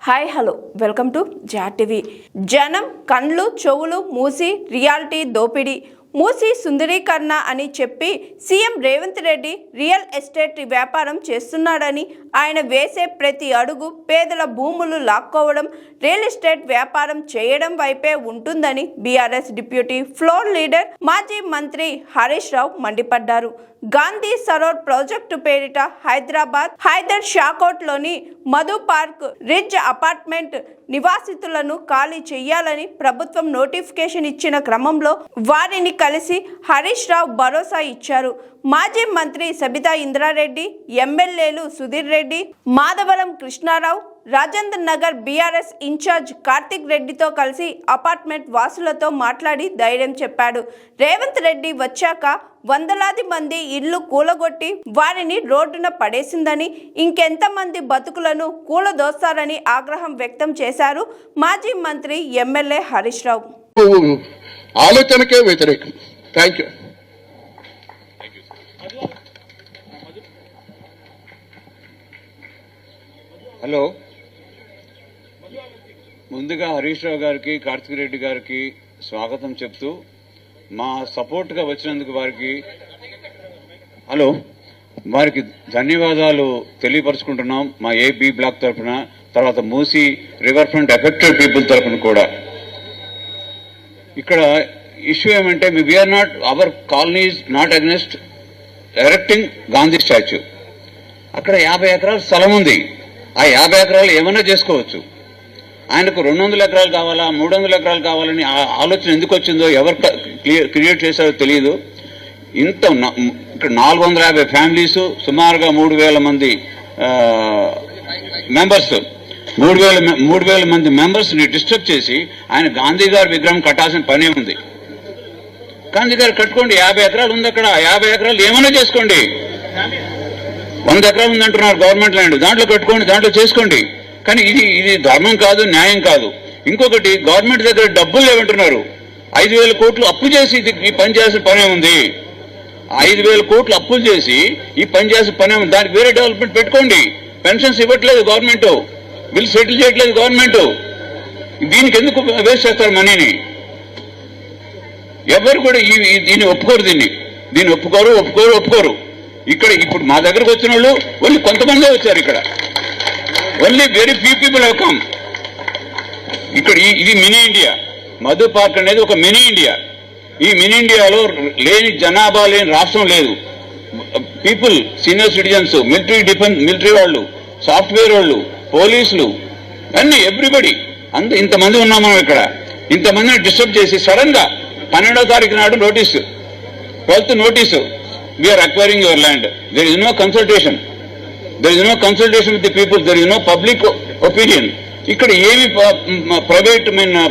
Hi hello welcome to జాట్ TV. జనం కండ్లు చెవులు మూసి రియాలిటీ దోపిడీ మూసి సుందరీకరణ అని చెప్పి CM Revanth Reddy real estate వ్యాపారం చేస్తున్నాడని, ఆయన వేసే ప్రతి అడుగు పేదల భూములు లాక్కోవడం, రియల్ ఎస్టేట్ వ్యాపారం చేయడం వైపే ఉంటుందని బీఆర్ఎస్ డిప్యూటీ ఫ్లోర్ లీడర్ మాజీ మంత్రి హరీష్ రావు మండిపడ్డారు. గాంధీ సరోవర్ ప్రాజెక్టు పేరిట హైదరాబాద్ హైదర్ షాకోట్లోని మధు పార్క్ రిడ్జ్ అపార్ట్మెంట్ నివాసితులను ఖాళీ చేయాలని ప్రభుత్వం నోటిఫికేషన్ ఇచ్చిన క్రమంలో వారిని కలిసి హరీష్ రావు భరోసా ఇచ్చారు. మాజీ మంత్రి సబితా ఇంద్రారెడ్డి, ఎమ్మెల్యేలు సుధీర్ రెడ్డి, మాధవరం కృష్ణారావు, రాజేంద్ర నగర్ బీఆర్ఎస్ ఇన్ఛార్జ్ కార్తిక్ రెడ్డితో కలిసి అపార్ట్మెంట్ వాసులతో మాట్లాడి ధైర్యం చెప్పాడు. రేవంత్ రెడ్డి వచ్చాక వందలాది మంది ఇళ్లు కూలగొట్టి వారిని రోడ్డున పడేసిందని, ఇంకెంతమంది బతుకులను కూలదోస్తారని ఆగ్రహం వ్యక్తం చేశారు మాజీ మంత్రి ఎమ్మెల్యే హరీష్ రావు. ఆలోచనకే వ్యతిరేకం. Thank you. హలో, ముందుగా హరీష్ రావు గారికి, కార్తిక్ రెడ్డి గారికి స్వాగతం చెప్తూ మా సపోర్ట్గా వచ్చినందుకు వారికి ధన్యవాదాలు తెలియపరుచుకుంటున్నాం. మా ఏబీ బ్లాక్ తరఫున, తర్వాత Musi river front affected people తరఫున కూడా. ఇక్కడ ఇష్యూ ఏమంటే, we are not, our colony is not against erecting Gandhi statue. అక్కడ 50 ఎకరాల స్థలం ఉంది. ఆ 50 ఎకరాలు ఏమైనా చేసుకోవచ్చు. ఆయనకు 200 ఎకరాలు కావాలా, 300 ఎకరాలు కావాలని ఆలోచన ఎందుకు వచ్చిందో, ఎవరు క్రియేట్ చేశారో తెలియదు. ఇక్కడ 450 ఫ్యామిలీస్, సుమారుగా 3000 మంది మెంబర్స్, 3000 మంది మెంబర్స్ ని డిస్టర్బ్ చేసి ఆయన గాంధీ గారి విగ్రహం కట్టాల్సిన పనే ఉంది. గాంధీ గారు కట్టుకోండి, 50 ఎకరాలు ఉంది అక్కడ. 50 ఎకరాలు ఏమైనా చేసుకోండి. 100 ఎకరాలు ఉందంటున్నారు గవర్నమెంట్ ల్యాండ్, దాంట్లో కట్టుకోండి, దాంట్లో చేసుకోండి. కానీ ఇది ధర్మం కాదు, న్యాయం కాదు. ఇంకొకటి, గవర్నమెంట్ దగ్గర డబ్బులు లేవంటున్నారు. 5,000 కోట్లు అప్పు చేసి ఈ పని చేయాల్సిన పనే ఉంది. 5,000 కోట్లు అప్పులు చేసి ఈ పని చేయాల్సిన పనే ఉంది. దానికి వేరే డెవలప్మెంట్ పెట్టుకోండి. పెన్షన్స్ ఇవ్వట్లేదు గవర్నమెంట్, బిల్ సెటిల్ చేయట్లేదు గవర్నమెంట్. దీనికి ఎందుకు వేస్ట్ చేస్తారు మనీని? ఎవరు కూడా దీన్ని ఒప్పుకోరు. దీన్ని ఒప్పుకోరు. ఇక్కడ ఇప్పుడు మా దగ్గరకు వచ్చిన వాళ్ళు ఓన్లీ కొంతమందే వచ్చారు. ఇక్కడ only very few people have come. ఇక్కడ ఇది మినీ ఇండియా. మధు పార్క్ అనేది ఒక మినీ ఇండియా. ఈ మినీ ఇండియాలో లేని జనాభా లేని రాష్ట్రం లేదు. పీపుల్, సీనియర్ సిటిజన్స్, మిలిటరీ వాళ్ళు, సాఫ్ట్వేర్ వాళ్ళు, పోలీసులు, అన్ని ఎవ్రీబడి, ఇంతమంది ఉన్నాం మనం ఇక్కడ. ఇంతమందిని డిస్టర్బ్ చేసి సడన్ గా 12వ తారీఖు నాడు notice, 12th notice, we are acquiring your land. There is no consultation. With the people. There is no public opinion. ఇక్కడ ఏమి ప్రైవేట్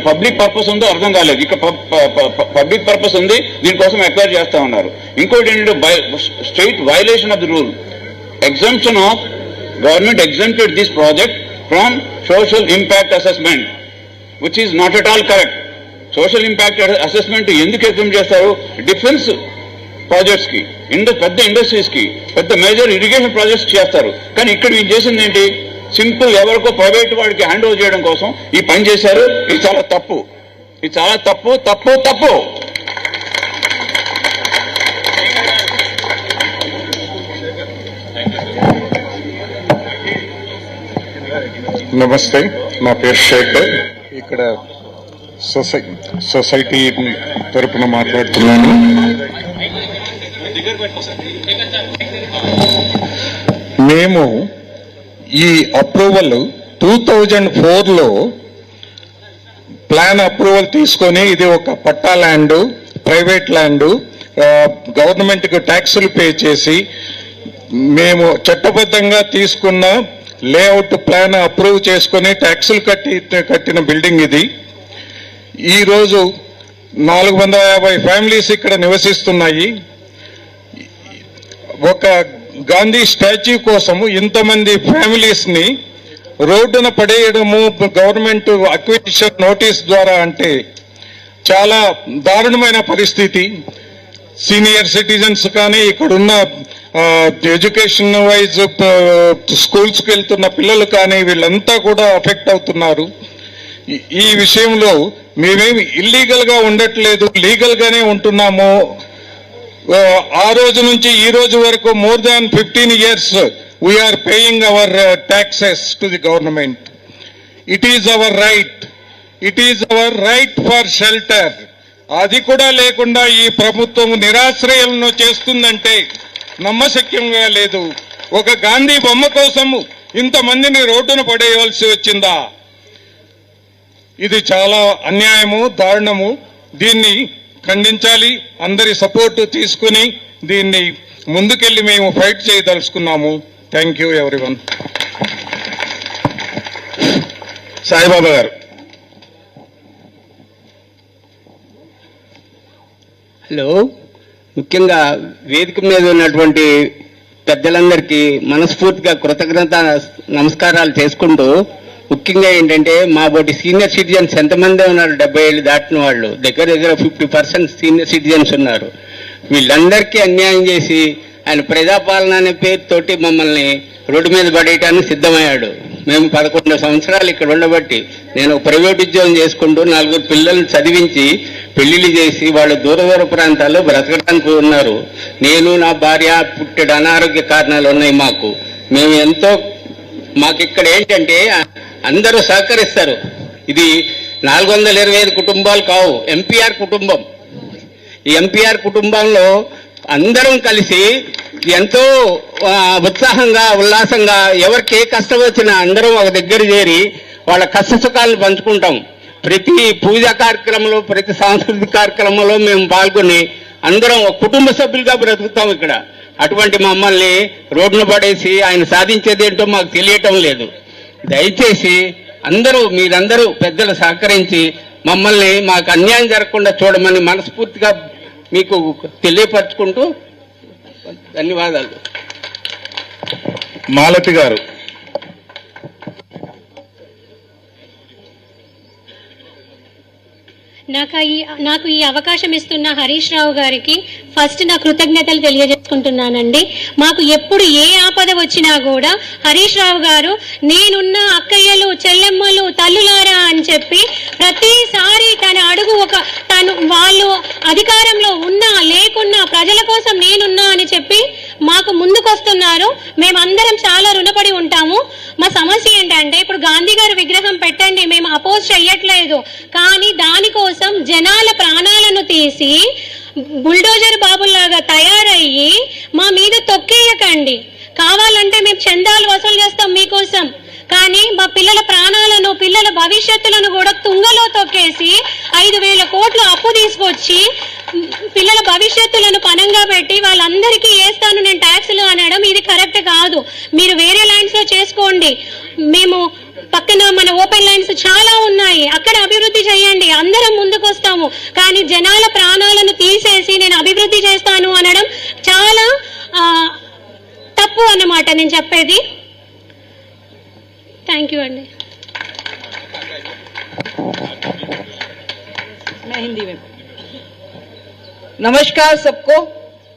పబ్లిక్ పర్పస్ ఉందో అర్థం కాలేదు. ఇక్కడ పబ్లిక్ పర్పస్ ఉంది, దీనికోసం ఎక్వైర్ చేస్తా ఉన్నారు. ఇంకోటి ఏంటంటే, straight violation of the rule. Exemption of government exempted this project from social impact assessment, which is not at all correct. Social impact assessment ఎందుకు ఎగ్జామ్ చేస్తారు? డిఫెన్స్ ప్రాజెక్ట్స్ కి, పెద్ద ఇండస్ట్రీస్ కి, పెద్ద మేజర్ ఇరిగేషన్ ప్రాజెక్ట్స్ చేస్తారు. కానీ ఇక్కడ వీళ్ళు చేసింది ఏంటి? సింపుల్ ఎవరికో ప్రైవేట్ వాడికి హ్యాండ్ ఓవర్ చేయడం కోసం ఈ పని చేశారు. ఇది చాలా తప్పు. నమస్తే, నా పేరు శేఖర్. ఇక్కడ సొసైటీ తరపున మాట్లాడుతున్నాను. మేము ఈ అప్రూవల్ 2004లో ప్లాన్ అప్రూవల్ తీసుకొని, ఇది ఒక పట్టా ల్యాండ్, ప్రైవేట్ ల్యాండ్, గవర్నమెంట్కి ట్యాక్సులు పే చేసి మేము చట్టబద్ధంగా తీసుకున్న లేఅవుట్ ప్లాన్ అప్రూవ్ చేసుకొని ట్యాక్సులు కట్టిన బిల్డింగ్ ఇది. ఈరోజు 450 ఫ్యామిలీస్ ఇక్కడ నివసిస్తున్నాయి. ఒక గాంధీ స్టాచ్యూ కోసము ఇంతమంది ఫ్యామిలీస్ ని రోడ్డున పడేయడము గవర్నమెంట్ అక్విజిషన్ నోటీస్ ద్వారా అంటే చాలా దారుణమైన పరిస్థితి. సీనియర్ సిటిజన్స్ కానీ, ఇక్కడున్న ఎడ్యుకేషన్ వైజ్ స్కూల్స్కి వెళ్తున్న పిల్లలు కానీ వీళ్ళంతా కూడా అఫెక్ట్ అవుతున్నారు. ఈ విషయంలో మేమేమి ఇల్లీగల్గా ఉండట్లేదు, లీగల్గానే ఉంటున్నాము. ఆ రోజు నుంచి ఈ రోజు వరకు more than 15 years we are paying our taxes to the government. It is our right, it is our right for shelter. అది కూడా లేకుండా ఈ ప్రభుత్వం నిరాశ్రయాలను చేస్తుందంటే నమ్మశక్యంగా లేదు. ఒక గాంధీ బొమ్మ కోసం ఇంతమందిని రోడ్డున పడేయవలసి వచ్చిందా? ఇది చాలా అన్యాయము, దారుణము. దీన్ని ఖండించాలి. అందరి సపోర్టు తీసుకుని దీన్ని ముందుకెళ్లి మేము ఫైట్ చేయదలుచుకున్నాము. Thank you everyone. Saibaba garu. Hello, ముఖ్యంగా వేదిక మీద ఉన్నటువంటి పెద్దలందరికీ మనస్ఫూర్తిగా కృతజ్ఞత నమస్కారాలు చేసుకుంటూ, ముఖ్యంగా ఏంటంటే మా బోటి సీనియర్ సిటిజన్స్ ఎంతమంది ఉన్నారు, 70 ఏళ్ళు దాటిన వాళ్ళు దగ్గర 50% సీనియర్ సిటిజన్స్ ఉన్నారు. వీళ్ళందరికీ అన్యాయం చేసి ఆయన ప్రజాపాలన అనే పేరుతోటి మమ్మల్ని రోడ్డు మీద పడేయటానికి సిద్ధమయ్యాడు. మేము 11 సంవత్సరాలు ఇక్కడ ఉండబట్టి నేను ప్రైవేట్ ఉద్యోగం చేసుకుంటూ 4 పిల్లల్ని చదివించి పెళ్లిళ్ళు చేసి వాళ్ళు దూర దూర ప్రాంతాల్లో బ్రతకడానికి ఉన్నారు. నేను నా భార్య పుట్టెడు అనారోగ్య కారణాలు ఉన్నాయి మాకు. మేము ఎంతో మాకు ఇక్కడ ఏంటంటే అందరూ సహకరిస్తారు. ఇది 425 కుటుంబాలు కావు, ఎంపీఆర్ కుటుంబం. ఈ ఎంపీఆర్ కుటుంబంలో అందరం కలిసి ఎంతో ఉత్సాహంగా ఉల్లాసంగా ఎవరికి ఏ కష్టం వచ్చినా అందరం ఒక దగ్గర చేరి వాళ్ళ కష్ట సుఖాలను పంచుకుంటాం. ప్రతి పూజా కార్యక్రమంలో, ప్రతి సాంస్కృతిక కార్యక్రమంలో మేము పాల్గొని అందరం ఒక కుటుంబ సభ్యులుగా బ్రతుకుతాం ఇక్కడ. అటువంటి మమ్మల్ని రోడ్డున పడేసి ఆయన సాధించేది ఏంటో మాకు తెలియటం లేదు. దయచేసి మీరందరూ పెద్దలు సహకరించి మమ్మల్ని మాకు అన్యాయం జరగకుండా చూడమని మనస్ఫూర్తిగా మీకు తెలియపరచుకుంటూ ధన్యవాదాలు. మాలతి గారు. నాకు ఈ అవకాశం ఇస్తున్న హరీష్ రావు గారికి ఫస్ట్ నా కృతజ్ఞతలు తెలియజేసుకుంటున్నానండి. మాకు ఎప్పుడు ఏ ఆపద వచ్చినా కూడా హరీష్ రావు గారు నేనున్న అక్కయ్యలు, చెల్లెమ్మలు, తల్లులారా అని చెప్పి ప్రతిసారి తన అడుగు వాళ్ళు అధికారంలో ఉన్నా లేకున్నా ప్రజల కోసం నేనున్నా అని చెప్పి మాకు ముందుకొస్తున్నారు. మేమందరం చాలా రుణపడి ఉంటాము. మా సమస్య ఏంటంటే ఇప్పుడు గాంధీ గారి విగ్రహం పెట్టండి, మేము అపోజ్ చెయ్యట్లేదు, కానీ దానికోసం జనాల ప్రాణాలను తీసి బుల్డోజర్ బాబుల్లాగా తయారయ్యి మా మీద తొక్కేయకండి. కావాలంటే మేము చందాలు వసూలు చేస్తాం మీకోసం, కానీ మా పిల్లల ప్రాణాలను, పిల్లల భవిష్యత్తులను కూడా తుంగలో తొక్కేసి 5,000 కోట్లు అప్పు తీసుకొచ్చి పిల్లల భవిష్యత్తులను పనంగా పెట్టి వాళ్ళందరికీ వేస్తాను నేను ట్యాక్సులు అనడం ఇది కరెక్ట్ కాదు. మీరు వేరే ల్యాండ్స్ లో చేసుకోండి, మేము పక్కన మన ఓపెన్ ల్యాండ్స్ చాలా ఉన్నాయి, అక్కడ అభివృద్ధి చేయండి, అందరం ముందుకొస్తాము. కానీ జనాల ప్రాణాలను తీసేసి నేను అభివృద్ధి చేస్తాను అనడం చాలా తప్పు అన్నమాట నేను చెప్పేది. థ్యాంక్ యూ అండి. हिंदी में नमस्कार सबको,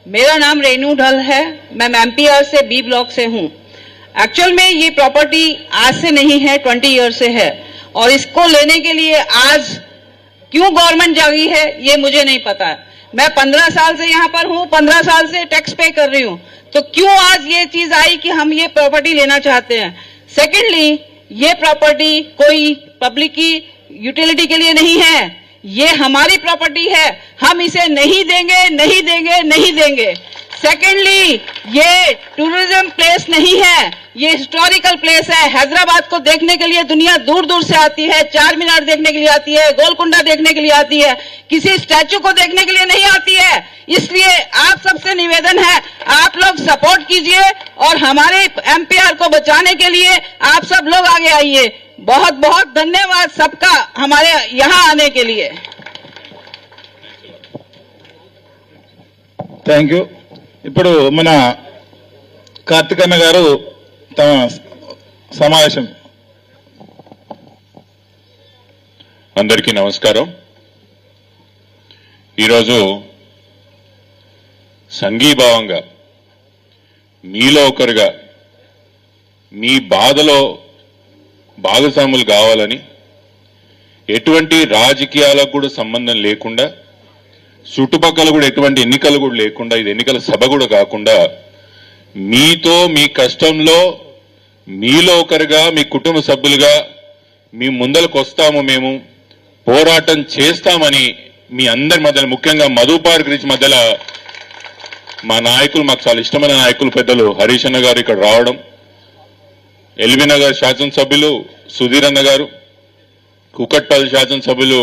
मेरा नाम रेनू ढल है, मैं एमपीआर से बी ब्लॉक से हूँ. एक्चुअल में ये प्रॉपर्टी आज से नहीं है, 20 ईयर से है, और इसको लेने के लिए आज क्यों गवर्नमेंट जागी है ये मुझे नहीं पता है. मैं 15 साल से यहाँ पर हूँ, 15 साल से टैक्स पे कर रही हूँ, तो क्यों आज ये चीज आई कि हम ये प्रॉपर्टी लेना चाहते हैं. सेकेंडली, ये प्रॉपर्टी कोई पब्लिक की यूटिलिटी के लिए नहीं है, ये हमारी प्रॉपर्टी है, हम इसे नहीं देंगे, नहीं देंगे, नहीं देंगे. सेकेंडली, ये टूरिज्म प्लेस नहीं है, ये हिस्टोरिकल प्लेस है. हैदराबाद को देखने के लिए दुनिया दूर दूर से आती है, चार मीनार देखने के लिए आती है, गोलकुंडा देखने के लिए आती है, किसी स्टैचू को देखने के लिए नहीं आती है. इसलिए आप सबसे निवेदन है, आप लोग सपोर्ट कीजिए और हमारे एमपीआर को बचाने के लिए आप सब लोग आगे आइए. बहुत बहुत धन्यवाद सबका हमारे यहाँ आने के लिए. Thank you. ఇప్పుడు మన కార్తికన్న గారు తమ సమావేశం. అందరికీ నమస్కారం. ఈరోజు సంఘీభావంగా మీలో ఒకరుగా మీ బాధలో భాగస్వాములు కావాలని, ఎటువంటి రాజకీయాలకు కూడా సంబంధం లేకుండా, చుట్టుపక్కల కూడా ఎటువంటి ఎన్నికలు కూడా లేకుండా, ఇది ఎన్నికల సభ కూడా కాకుండా, మీతో మీ కష్టంలో మీలో ఒకరుగా, మీ కుటుంబ సభ్యులుగా మీ ముందరకు వస్తాము, మేము పోరాటం చేస్తామని మీ అందరి మధ్యలో, ముఖ్యంగా మధుపార్క్ రిచ్ మధ్యలో మా నాయకులు, మాకు చాలా ఇష్టమైన నాయకులు పెద్దలు హరీష్ అన్న గారు ఇక్కడ రావడం, ఎల్బీ నగర్ శాసనసభ్యులు సుధీర్ అన్న గారు, కుకట్పల్లి శాసనసభ్యులు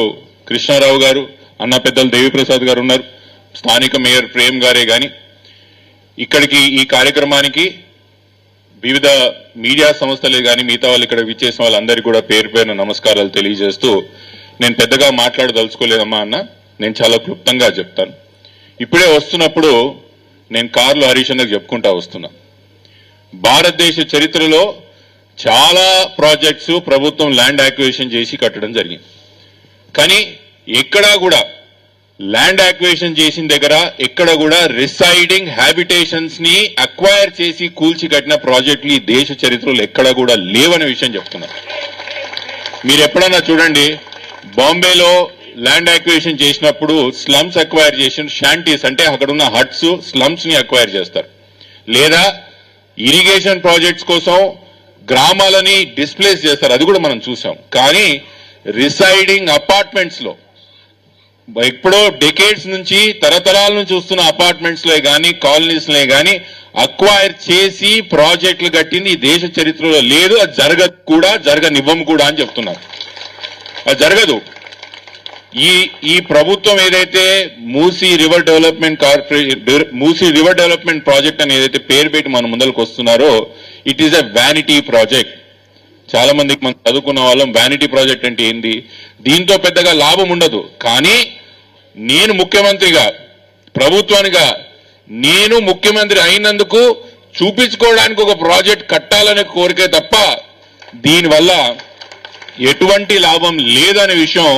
కృష్ణారావు గారు, అన్న పెద్దలు దేవిప్రసాద్ గారు ఉన్నారు, స్థానిక మేయర్ ప్రేమ్ గారే గాని ఇక్కడికి ఈ కార్యక్రమానికి వివిధ మీడియా సంస్థలే కానీ మిగతా వాళ్ళు ఇక్కడ విచ్చేసిన వాళ్ళందరికీ కూడా పేరు పేరున నమస్కారాలు తెలియజేస్తూ, నేను పెద్దగా మాట్లాడదలుచుకోలేదమ్మా అన్న, నేను చాలా క్లుప్తంగా చెప్తాను. ఇప్పుడే వస్తున్నప్పుడు నేను కారులో హరీష్ అన్నకు చెప్పుకుంటా వస్తున్నా, భారతదేశ చరిత్రలో చాలా ప్రాజెక్ట్స్ ప్రభుత్వం ల్యాండ్ యాక్విజిషన్ చేసి కట్టడం జరిగింది. కానీ ఎక్కడా కూడా ల్యాండ్ యాక్విజిషన్ చేసిన దగ్గర ఎక్కడ కూడా రిసైడింగ్ హ్యాబిటేషన్స్ ని అక్వైర్ చేసి కూల్చి కట్టిన ప్రాజెక్టులు ఈ దేశ చరిత్రలో ఎక్కడా కూడా లేవనే విషయం చెప్తున్నా. మీరు ఎప్పుడన్నా చూడండి, బాంబేలో ల్యాండ్ యాక్విజిషన్ చేసినప్పుడు స్లమ్స్ అక్వైర్ చేసిన షాంటీస్ అంటే అక్కడ ఉన్న హట్స్, స్లమ్స్ ని అక్వైర్ చేస్తారు, లేదా ఇరిగేషన్ ప్రాజెక్ట్స్ కోసం గ్రామాలని డిస్ప్లేస్ చేస్తారు, అది కూడా మనం చూసాం. కానీ రిసైడింగ్ అపార్ట్మెంట్స్ లో ఎప్పుడో డెకేడ్స్ నుంచి తరతరాల నుంచి చూస్తున్న అపార్ట్మెంట్స్ లో కానీ కాలనీస్ లో కానీ అక్వైర్ చేసి ప్రాజెక్టులు కట్టింది ఈ దేశ చరిత్రలో లేదు. అది జరగదు కూడా, జరగనివ్వం కూడా అని చెప్తున్నారు. అది జరగదు. ఈ ప్రభుత్వం ఏదైతే Musi river development Musi river development project అని ఏదైతే పేరు పెట్టి మన ముందరకు వస్తున్నారో, it is a vanity project. చాలా మందికి మనం చదువుకున్న వాళ్ళం వ్యానిటీ ప్రాజెక్ట్ అంటే ఏంది, దీంతో పెద్దగా లాభం ఉండదు. కానీ నేను ముఖ్యమంత్రిగా, ప్రభుత్వానిగా నేను ముఖ్యమంత్రి అయినందుకు చూపించుకోవడానికి ఒక ప్రాజెక్ట్ కట్టాలనే కోరికే తప్ప దీనివల్ల ఎటువంటి లాభం లేదనే విషయం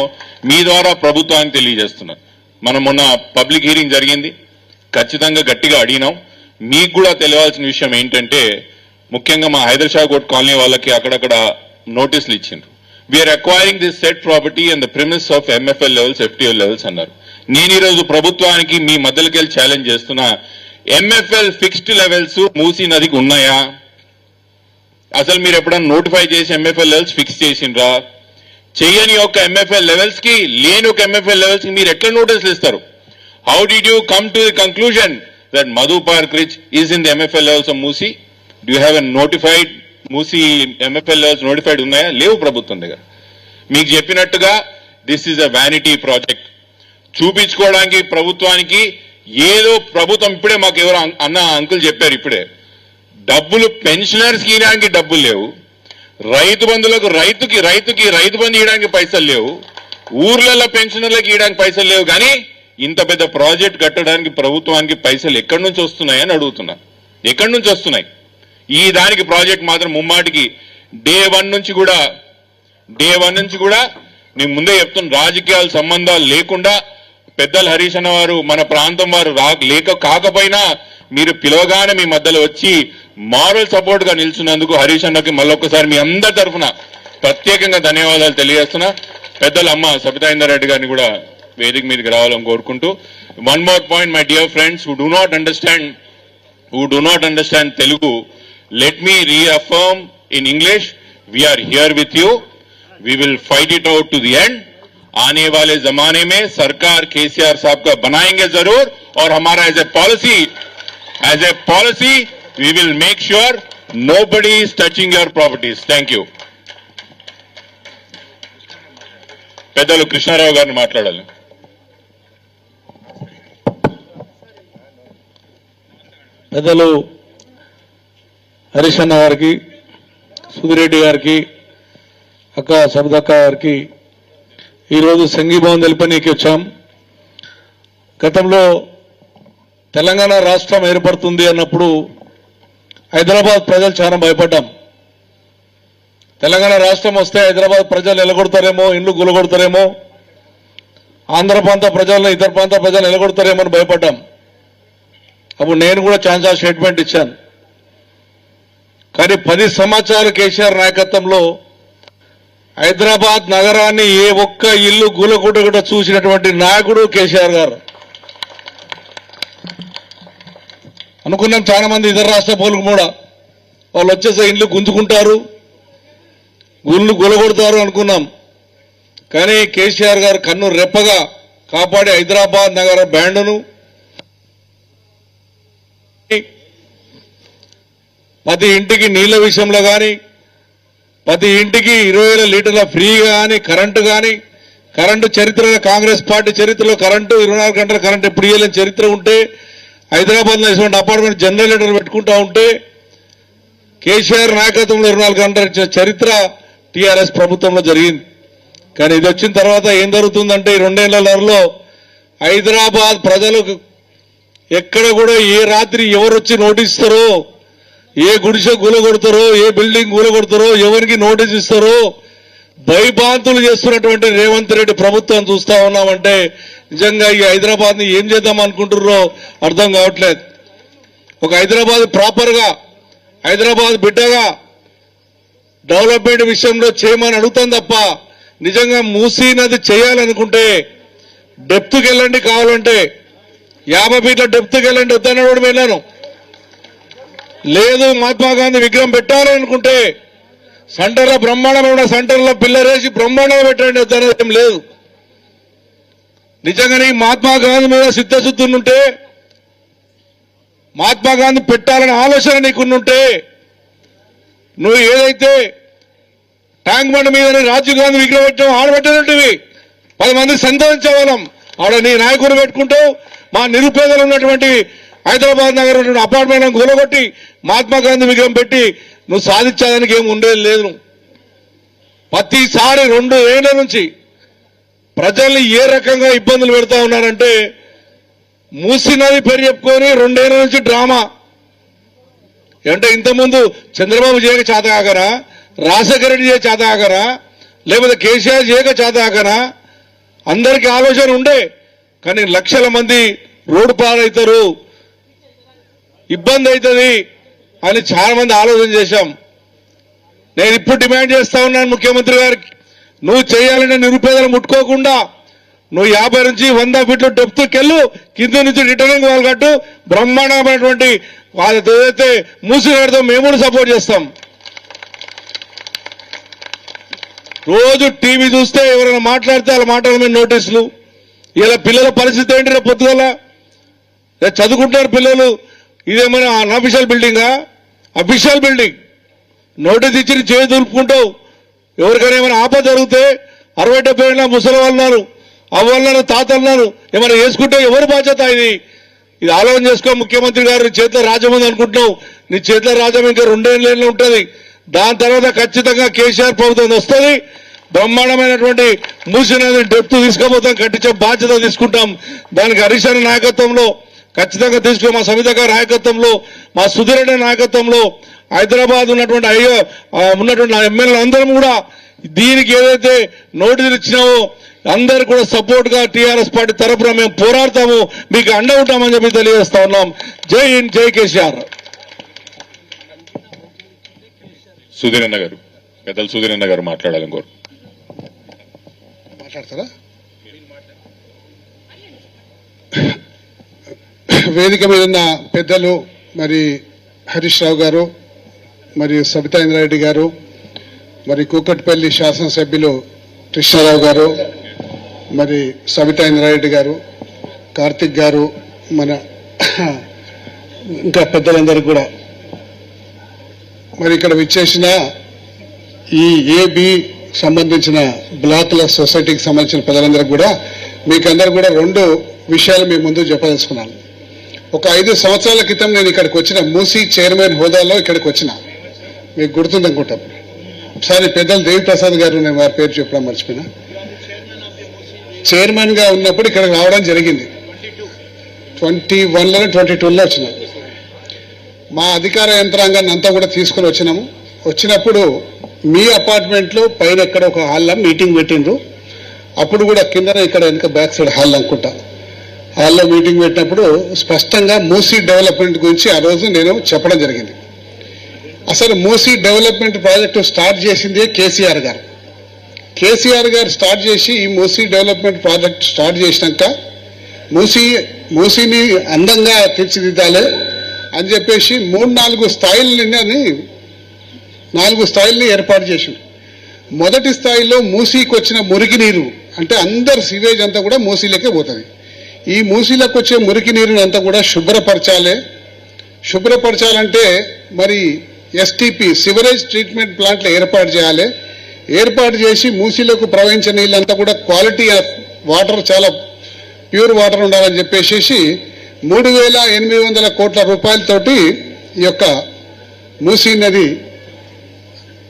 మీ ద్వారా ప్రభుత్వానికి తెలియజేస్తున్నాను. మనం మొన్న పబ్లిక్ హీరింగ్ జరిగింది, ఖచ్చితంగా గట్టిగా అడిగినాం. మీకు కూడా తెలియాల్సిన విషయం ఏంటంటే, ముఖ్యంగా మా హైదరాబాద్ కాలనీ వాళ్ళకి అక్కడక్కడ నోటీసులు ఇచ్చిండ్రు. We are acquiring this set property and the premise of MFL levels, FTL levels అన్నారు. నేను ఈరోజు ప్రభుత్వానికి మీ మధ్యలోకి వెళ్ళి ఛాలెంజ్ చేస్తున్నా, ఎంఎఫ్ఎల్ ఫిక్స్డ్ లెవెల్స్ మూసీ నదికి ఉన్నాయా? అసలు మీరు ఎప్పుడైనా నోటిఫై చేసి ఎంఎఫ్ఎల్ లెవెల్స్ ఫిక్స్ చేసిండ్రా? చేయని ఒక ఎంఎఫ్ఎల్ లెవెల్స్ కి, లేని ఒక ఎంఎఫ్ఎల్ లెవెల్స్ కి మీరు ఎట్లా నోటీసులు ఇస్తారు? How did you come to the conclusion that Madhu park ridge is in the MFL levels of Musi? Do have a notified Musi MFL levels notified ఉన్నాయా? లేవు ప్రభుత్వం దగ్గర. మీకు చెప్పినట్టుగా this is a vanity project. చూపించుకోవడానికి ప్రభుత్వానికి ఏదో ప్రభుత్వం, ఇప్పుడే మాకు ఎవరు అన్న అంకుల్ చెప్పారు, ఇప్పుడే డబ్బులు పెన్షనర్స్ కి ఇవ్వడానికి డబ్బులు లేవు, రైతు బంధువులకు రైతు బంధు ఇవ్వడానికి పైసలు లేవు, ఊర్లలో పెన్షనర్లకు ఇవ్వడానికి పైసలు లేవు. కానీ ఇంత పెద్ద ప్రాజెక్ట్ కట్టడానికి ప్రభుత్వానికి పైసలు ఎక్కడి నుంచి వస్తున్నాయని అడుగుతున్నా. ఎక్కడి నుంచి వస్తున్నాయి? ఈ దానికి ప్రాజెక్ట్ మాత్రం ముమ్మాటికి డే వన్ నుంచి కూడా నేను ముందే చెప్తున్నా, రాజకీయాల సంబంధాలు లేకుండా పెద్దలు హరీష్ అన్న వారు, మన ప్రాంతం వారు కాకపోయినా మీరు పిలవగానే మీ మధ్యలో వచ్చి మారల్ సపోర్ట్ గా నిల్చున్నందుకు హరీష్ అన్నకి మళ్ళొక్కసారి మీ అందరి తరఫున ప్రత్యేకంగా ధన్యవాదాలు తెలియజేస్తున్నా. పెద్దలు అమ్మ సబితా ఇందర్ రెడ్డి గారిని కూడా వేదిక మీదకి రావాలని కోరుకుంటూ, one more point my dear friends who do not understand Telugu, let me reaffirm in English, we are here with you, we will fight it out to the end. आने वाले जमाने में सरकार केसीआर साहब का बनाएंगे जरूर, और हमारा as a policy we will make sure nobody is touching your properties. Thank you. పెద్దలు కృష్ణారావు గారిని మాట్లాడాలి. పెద్దలు హరీష్ అన్న గారికి, సుధిరెడ్డి గారికి, అక్క సబితక్క గారికి ఈరోజు సంఘీభావం తెలిపనీకి వచ్చాం. గతంలో తెలంగాణ రాష్ట్రం ఏర్పడుతుంది అన్నప్పుడు హైదరాబాద్ ప్రజలు చాలా భయపడ్డాం. తెలంగాణ రాష్ట్రం వస్తే హైదరాబాద్ ప్రజలు నిలగొడతారేమో, ఇండ్లు గులగొడతారేమో, ఆంధ్ర ప్రాంత ప్రజలను ఇతర ప్రాంత ప్రజలు నిలగొడతారేమో అని భయపడ్డాం. అప్పుడు నేను కూడా ఛాన్స్ స్టేట్మెంట్ ఇచ్చాను. కానీ 10 సంవత్సరాలు కేసీఆర్ నాయకత్వంలో హైదరాబాద్ నగరాన్ని ఏ ఒక్క ఇల్లు గులగుట చూసినటువంటి నాయకుడు కేసీఆర్ గారు. అనుకున్నాం చాలా మంది ఇతర రాష్ట్ర పౌరులు కూడా వాళ్ళు వచ్చేసే ఇండ్లు గుంజుకుంటారు, గుళ్ళు గులగొడతారు అనుకున్నాం. కానీ కేసీఆర్ గారు కన్ను రెప్పగా కాపాడి హైదరాబాద్ నగర బ్యాండును 10 ఇంటికి నీళ్ల విషయంలో కానీ 10 ఇంటికి 20,000 లీటర్ల ఫ్రీగా కానీ కరెంటు చరిత్రలో కాంగ్రెస్ పార్టీ చరిత్రలో కరెంటు 24 గంటల కరెంటు ఎప్పుడు ఇవ్వలేని చరిత్ర ఉంటే హైదరాబాద్లో ఇటువంటి అపార్ట్మెంట్ జనరేటర్ పెట్టుకుంటా ఉంటే కేసీఆర్ నాయకత్వంలో 24 గంటల చరిత్ర టీఆర్ఎస్ ప్రభుత్వంలో జరిగింది. కానీ ఇది వచ్చిన తర్వాత ఏం జరుగుతుందంటే 2 ఏళ్లలో హైదరాబాద్ ప్రజలకు ఎక్కడ కూడా ఏ రాత్రి ఎవరు వచ్చి నోటీస్ ఇస్తారో, ఏ గుడిసె కూలగొడతారో, ఏ బిల్డింగ్ కూలగొడతారో, ఎవరికి నోటీస్ ఇస్తారో భయభాంతులు చేస్తున్నటువంటి రేవంత్ రెడ్డి ప్రభుత్వం చూస్తా ఉన్నామంటే నిజంగా ఈ హైదరాబాద్ ని ఏం చేద్దాం అనుకుంటున్నారో అర్థం కావట్లేదు. ఒక హైదరాబాద్ ప్రాపర్ గా హైదరాబాద్ బిడ్డగా డెవలప్మెంట్ విషయంలో చేయమని అడుగుతాం తప్ప నిజంగా మూసీ నది చేయాలనుకుంటే డెప్త్కి వెళ్ళండి, కావాలంటే 50 ఫీట్ల డెప్త్కి వెళ్ళండి, వద్దన్న కూడా వెళ్ళాను. లేదు మహాత్మా గాంధీ విగ్రహం పెట్టాలనుకుంటే సెంటర్లో బ్రహ్మాండమైన సెంటర్లో పిల్లరేసి బ్రహ్మాండంగా పెట్టండి, వద్దనేది ఏం లేదు. నిజంగా నీకు మహాత్మా గాంధీ మీద సిద్ధశుద్ధి ఉంటే, మహాత్మా గాంధీ పెట్టాలనే ఆలోచన నీకున్నుంటే నువ్వు ఏదైతే ట్యాంక్ బండ్ మీద రాజీవ్ గాంధీ విగ్రహం పెట్టావు ఆడబెట్టినట్టువి 10 మంది సంతోషించగలం. ఆడ నీ నాయకుడు పెట్టుకుంటావు, మా నిరుపేదలు ఉన్నటువంటి హైదరాబాద్ నగరం అపార్ట్మెంట్ కూలగొట్టి మహాత్మా గాంధీ విగ్రహం పెట్టి నువ్వు సాధించడానికి ఏమి ఉండేది లేదు. ప్రతిసారి 2 ఏళ్ల నుంచి ప్రజల్ని ఏ రకంగా ఇబ్బందులు పెడతా ఉన్నారంటే మూసీ నది పేరు చెప్పుకొని 2 ఏళ్ల నుంచి డ్రామా. అంటే ఇంతకుముందు చంద్రబాబు చేయక చేతగాకరా, రాజశేఖర రెడ్డి చేయ చేతగాకరా, లేకపోతే కేసీఆర్ చేయక చేతగాకరా, అందరికీ ఆలోచన ఉండే. కానీ లక్షల మంది రోడ్డు పాలవుతారు, ఇబ్బంది అవుతుంది అని చాలా మంది ఆలోచన చేశాం. నేను ఇప్పుడు డిమాండ్ చేస్తా ఉన్నాను ముఖ్యమంత్రి గారికి, నువ్వు చేయాలంటే నిరుపేదలు ముట్టుకోకుండా నువ్వు 50 నుంచి 100 ఫీట్లు డెప్త్కి వెళ్ళు, కింద నుంచి రిటర్నింగ్ వాల్ కట్టు, బ్రహ్మాండమైనటువంటి వాళ్ళతో ఏదైతే మూసి నడితో మేము కూడా సపోర్ట్ చేస్తాం. రోజు టీవీ చూస్తే ఎవరైనా మాట్లాడితే వాళ్ళ మాటల మీద నోటీసులు. ఇలా పిల్లల పరిస్థితి ఏంటి? రేపు పొద్దుగల చదువుకుంటారు పిల్లలు, ఇదేమైనా అన్అఫిషియల్ బిల్డింగా? Official building. నోటీస్ ఇచ్చి చేయి దులుపుకుంటావు. ఎవరికైనా ఏమైనా ఆపద జరిగితే 60-70 ఏళ్ళ ముసలి వాళ్ళు ఉన్నారు, అవ్వన్నారు, తాతన్నారు, ఏమైనా వేసుకుంటే ఎవరు బాధ్యత? ఇది ఆలోచన చేసుకో ముఖ్యమంత్రి గారు. నీ చేతిలో రాజ్యం ఉంది అనుకుంటున్నావు, నీ చేతిలో రాజ్యం ఇంకా 2 ఏళ్ళు ఉంటుంది. దాని తర్వాత ఖచ్చితంగా కేసీఆర్ ప్రభుత్వం వస్తుంది. బ్రహ్మాండమైనటువంటి మూసీ నదిని డెప్త్ తీసుకుపోతాం, కట్టించే బాధ్యత తీసుకుంటాం. దానికి హరీష్ అన్న నాయకత్వంలో ఖచ్చితంగా తీసుకుని, మా సమిత గారి నాయకత్వంలో, మా సుధీరెడ్డి నాయకత్వంలో, హైదరాబాద్ ఉన్నటువంటి ఎమ్మెల్యేలు అందరం కూడా దీనికి ఏదైతే నోటీసులు ఇచ్చినావో అందరు కూడా సపోర్ట్ గా టీఆర్ఎస్ పార్టీ తరఫున మేము పోరాడతాము, మీకు అండ ఉంటామని చెప్పి తెలియజేస్తా ఉన్నాం. జై హింద్, జై కేసీఆర్. సుధీరన్న గారు, పెద్దలు సుధీరన్న గారు మాట్లాడాలని కోరు. మాట్లాడతారా? వేదిక మీద ఉన్న పెద్దలు మరి హరీష్ రావు గారు, మరియు సబితా ఇంద్రారెడ్డి గారు, మరి కూకట్పల్లి శాసనసభ్యులు కృష్ణారావు గారు, మరి సబితా ఇంద్రారెడ్డి గారు, కార్తిక్ గారు, మన ఇంకా పెద్దలందరూ కూడా, మరి ఇక్కడ విచ్చేసిన ఈ ఏబి సంబంధించిన బ్లాక్ల సొసైటీకి సంబంధించిన ప్రజలందరికీ కూడా మీకందరూ కూడా 2 విషయాలు మీ ముందు చెప్పదలుచుకున్నాను. ఒక 5 సంవత్సరాల క్రితం నేను ఇక్కడికి వచ్చిన, మూసీ చైర్మన్ హోదాలో ఇక్కడికి వచ్చిన, మీకు గుర్తుందనుకుంటాం. ఒకసారి పెద్దలు దేవిప్రసాద్ గారు, నేను వారి పేరు చెప్పడం మర్చిపోయినా, చైర్మన్ గా ఉన్నప్పుడు ఇక్కడికి రావడం జరిగింది. 21లో 22లో వచ్చిన. మా అధికార యంత్రాంగాన్ని అంతా కూడా తీసుకుని వచ్చినాము. వచ్చినప్పుడు మీ అపార్ట్మెంట్లో పైన ఎక్కడ ఒక హాల్లో మీటింగ్ పెట్టిండ్రు. అప్పుడు కూడా కింద ఇక్కడ వెనుక బ్యాక్ సైడ్ హాల్ అనుకుంటా, హాల్లో మీటింగ్ పెట్టినప్పుడు స్పష్టంగా మూసీ డెవలప్మెంట్ గురించి ఆ రోజు నేను చెప్పడం జరిగింది. అసలు మూసీ డెవలప్మెంట్ ప్రాజెక్టు స్టార్ట్ చేసిందే కేసీఆర్ గారు. కేసీఆర్ గారు స్టార్ట్ చేసి ఈ మూసీ డెవలప్మెంట్ ప్రాజెక్ట్ స్టార్ట్ చేసినాక మూసీని అందంగా తీర్చిదిద్దాలి అని చెప్పేసి 3-4 స్థాయిల్ని ఏర్పాటు చేసిండు. మొదటి స్థాయిలో మూసీకి వచ్చిన మురికి నీరు అంటే అందరు సివేజ్ అంతా కూడా మూసీలకే పోతుంది. ఈ మూసీలకు వచ్చే మురికి నీరుని అంతా కూడా శుభ్రపరచాలంటే మరి ఎస్టీపీ సివరేజ్ ట్రీట్మెంట్ ప్లాంట్లు ఏర్పాటు చేయాలి. ఏర్పాటు చేసి మూసీలకు ప్రవహించే నీళ్ళంతా కూడా క్వాలిటీ ఆఫ్ వాటర్ చాలా ప్యూర్ వాటర్ ఉండాలని చెప్పేసి 3,800 కోట్ల రూపాయలతోటి ఈ యొక్క మూసీ నది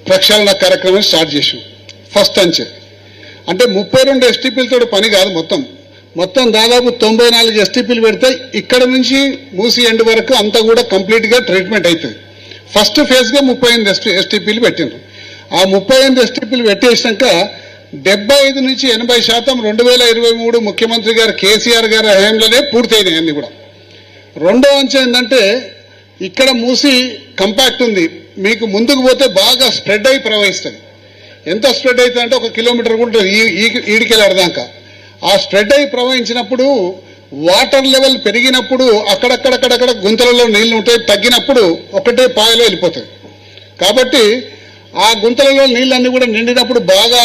ప్రక్షాళన కార్యక్రమం స్టార్ట్ చేసాం. ఫస్ట్ అంచె అంటే 32 ఎస్టీపీలతో పని కాదు, మొత్తం దాదాపు 94 ఎస్టీపీలు పెడితే ఇక్కడ నుంచి మూసీ ఎండ్ వరకు అంతా కూడా కంప్లీట్ గా ట్రీట్మెంట్ అవుతుంది. ఫస్ట్ ఫేజ్ గా 38 ఎస్టీపీలు పెట్టిండ్రు. ఆ 38 ఎస్టీపీలు పెట్టేసినాక 75 నుంచి 80% 2023 ముఖ్యమంత్రి గారు కేసీఆర్ గారి హయాంలోనే పూర్తయినాయి అన్ని కూడా. రెండో అంచె ఏంటంటే ఇక్కడ మూసీ కంపాక్ట్ ఉంది, మీకు ముందుకు పోతే బాగా స్ప్రెడ్ అయి ప్రవహిస్తుంది. ఎంత స్ప్రెడ్ అవుతుంది అంటే 1 కిలోమీటర్ కూడా ఈడికెళ్ళాడదాకా. ఆ స్ప్రెడ్ అయి ప్రవహించినప్పుడు వాటర్ లెవెల్ పెరిగినప్పుడు అక్కడక్కడ గుంతలలో నీళ్లు ఉంటాయి, తగ్గినప్పుడు ఒకటే పాయలో వెళ్ళిపోతుంది. కాబట్టి ఆ గుంతలలో నీళ్ళన్నీ కూడా నిండినప్పుడు బాగా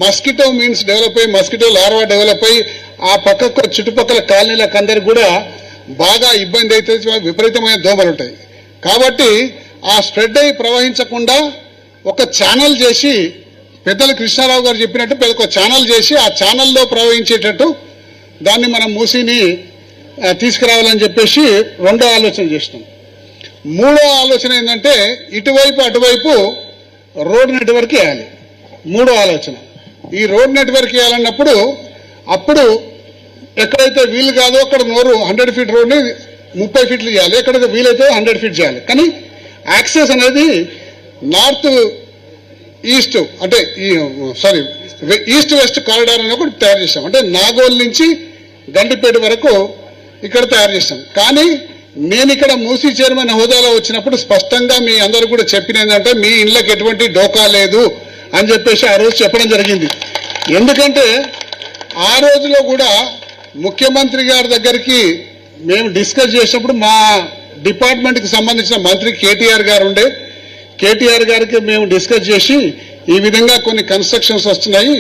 మస్కిటో మీన్స్ డెవలప్ అయ్యి మస్కిటో లార్వా డెవలప్ అయ్యి ఆ పక్కకు చుట్టుపక్కల కాలనీలకు అందరికి కూడా బాగా ఇబ్బంది అవుతుంది, విపరీతమైన దోమలు ఉంటాయి. కాబట్టి ఆ స్ప్రెడ్ అయి ప్రవహించకుండా ఒక ఛానల్ చేసి పెద్దలు కృష్ణారావు గారు చెప్పినట్టు ఒక ఛానల్ చేసి ఆ ఛానల్లో ప్రవహించేటట్టు దాన్ని మనం మూసీని తీసుకురావాలని చెప్పేసి రెండో ఆలోచన చేసినాం. మూడో ఆలోచన ఏంటంటే ఇటువైపు అటువైపు రోడ్ నెట్వర్క్ వేయాలి. మూడో ఆలోచన ఈ రోడ్ నెట్వర్క్ వేయాలన్నప్పుడు అప్పుడు ఎక్కడైతే వీలు కాదో అక్కడ 100 ఫీట్ రోడ్ని 30 ఫీట్లు చేయాలి, ఎక్కడైతే వీలైతే 100 ఫీట్ చేయాలి. కానీ యాక్సెస్ అనేది నార్త్ ఈస్ట్ అంటే ఈస్ట్ వెస్ట్ కారిడార్ అని ఒకటి తయారు చేస్తాం. అంటే నాగోల్ నుంచి గండిపేట వరకు ఇక్కడ తయారు చేస్తాం. కానీ నేను ఇక్కడ మూసీ చైర్మన్ హోదాలో వచ్చినప్పుడు స్పష్టంగా మీ అందరూ కూడా చెప్పిన ఏంటంటే మీ ఇళ్ళకి ఎటువంటి డోకా లేదు అని చెప్పేసి ఆ రోజు చెప్పడం జరిగింది. ఎందుకంటే ఆ రోజులో కూడా ముఖ్యమంత్రి గారి దగ్గరికి మేము డిస్కస్ చేసినప్పుడు మా డిపార్ట్మెంట్కి సంబంధించిన మంత్రి కేటీఆర్ గారు ఉండే, కేటీఆర్ గారికి మేము డిస్కస్ చేసి ఈ విధంగా కొన్ని కన్స్ట్రక్షన్స్ వస్తున్నాయి,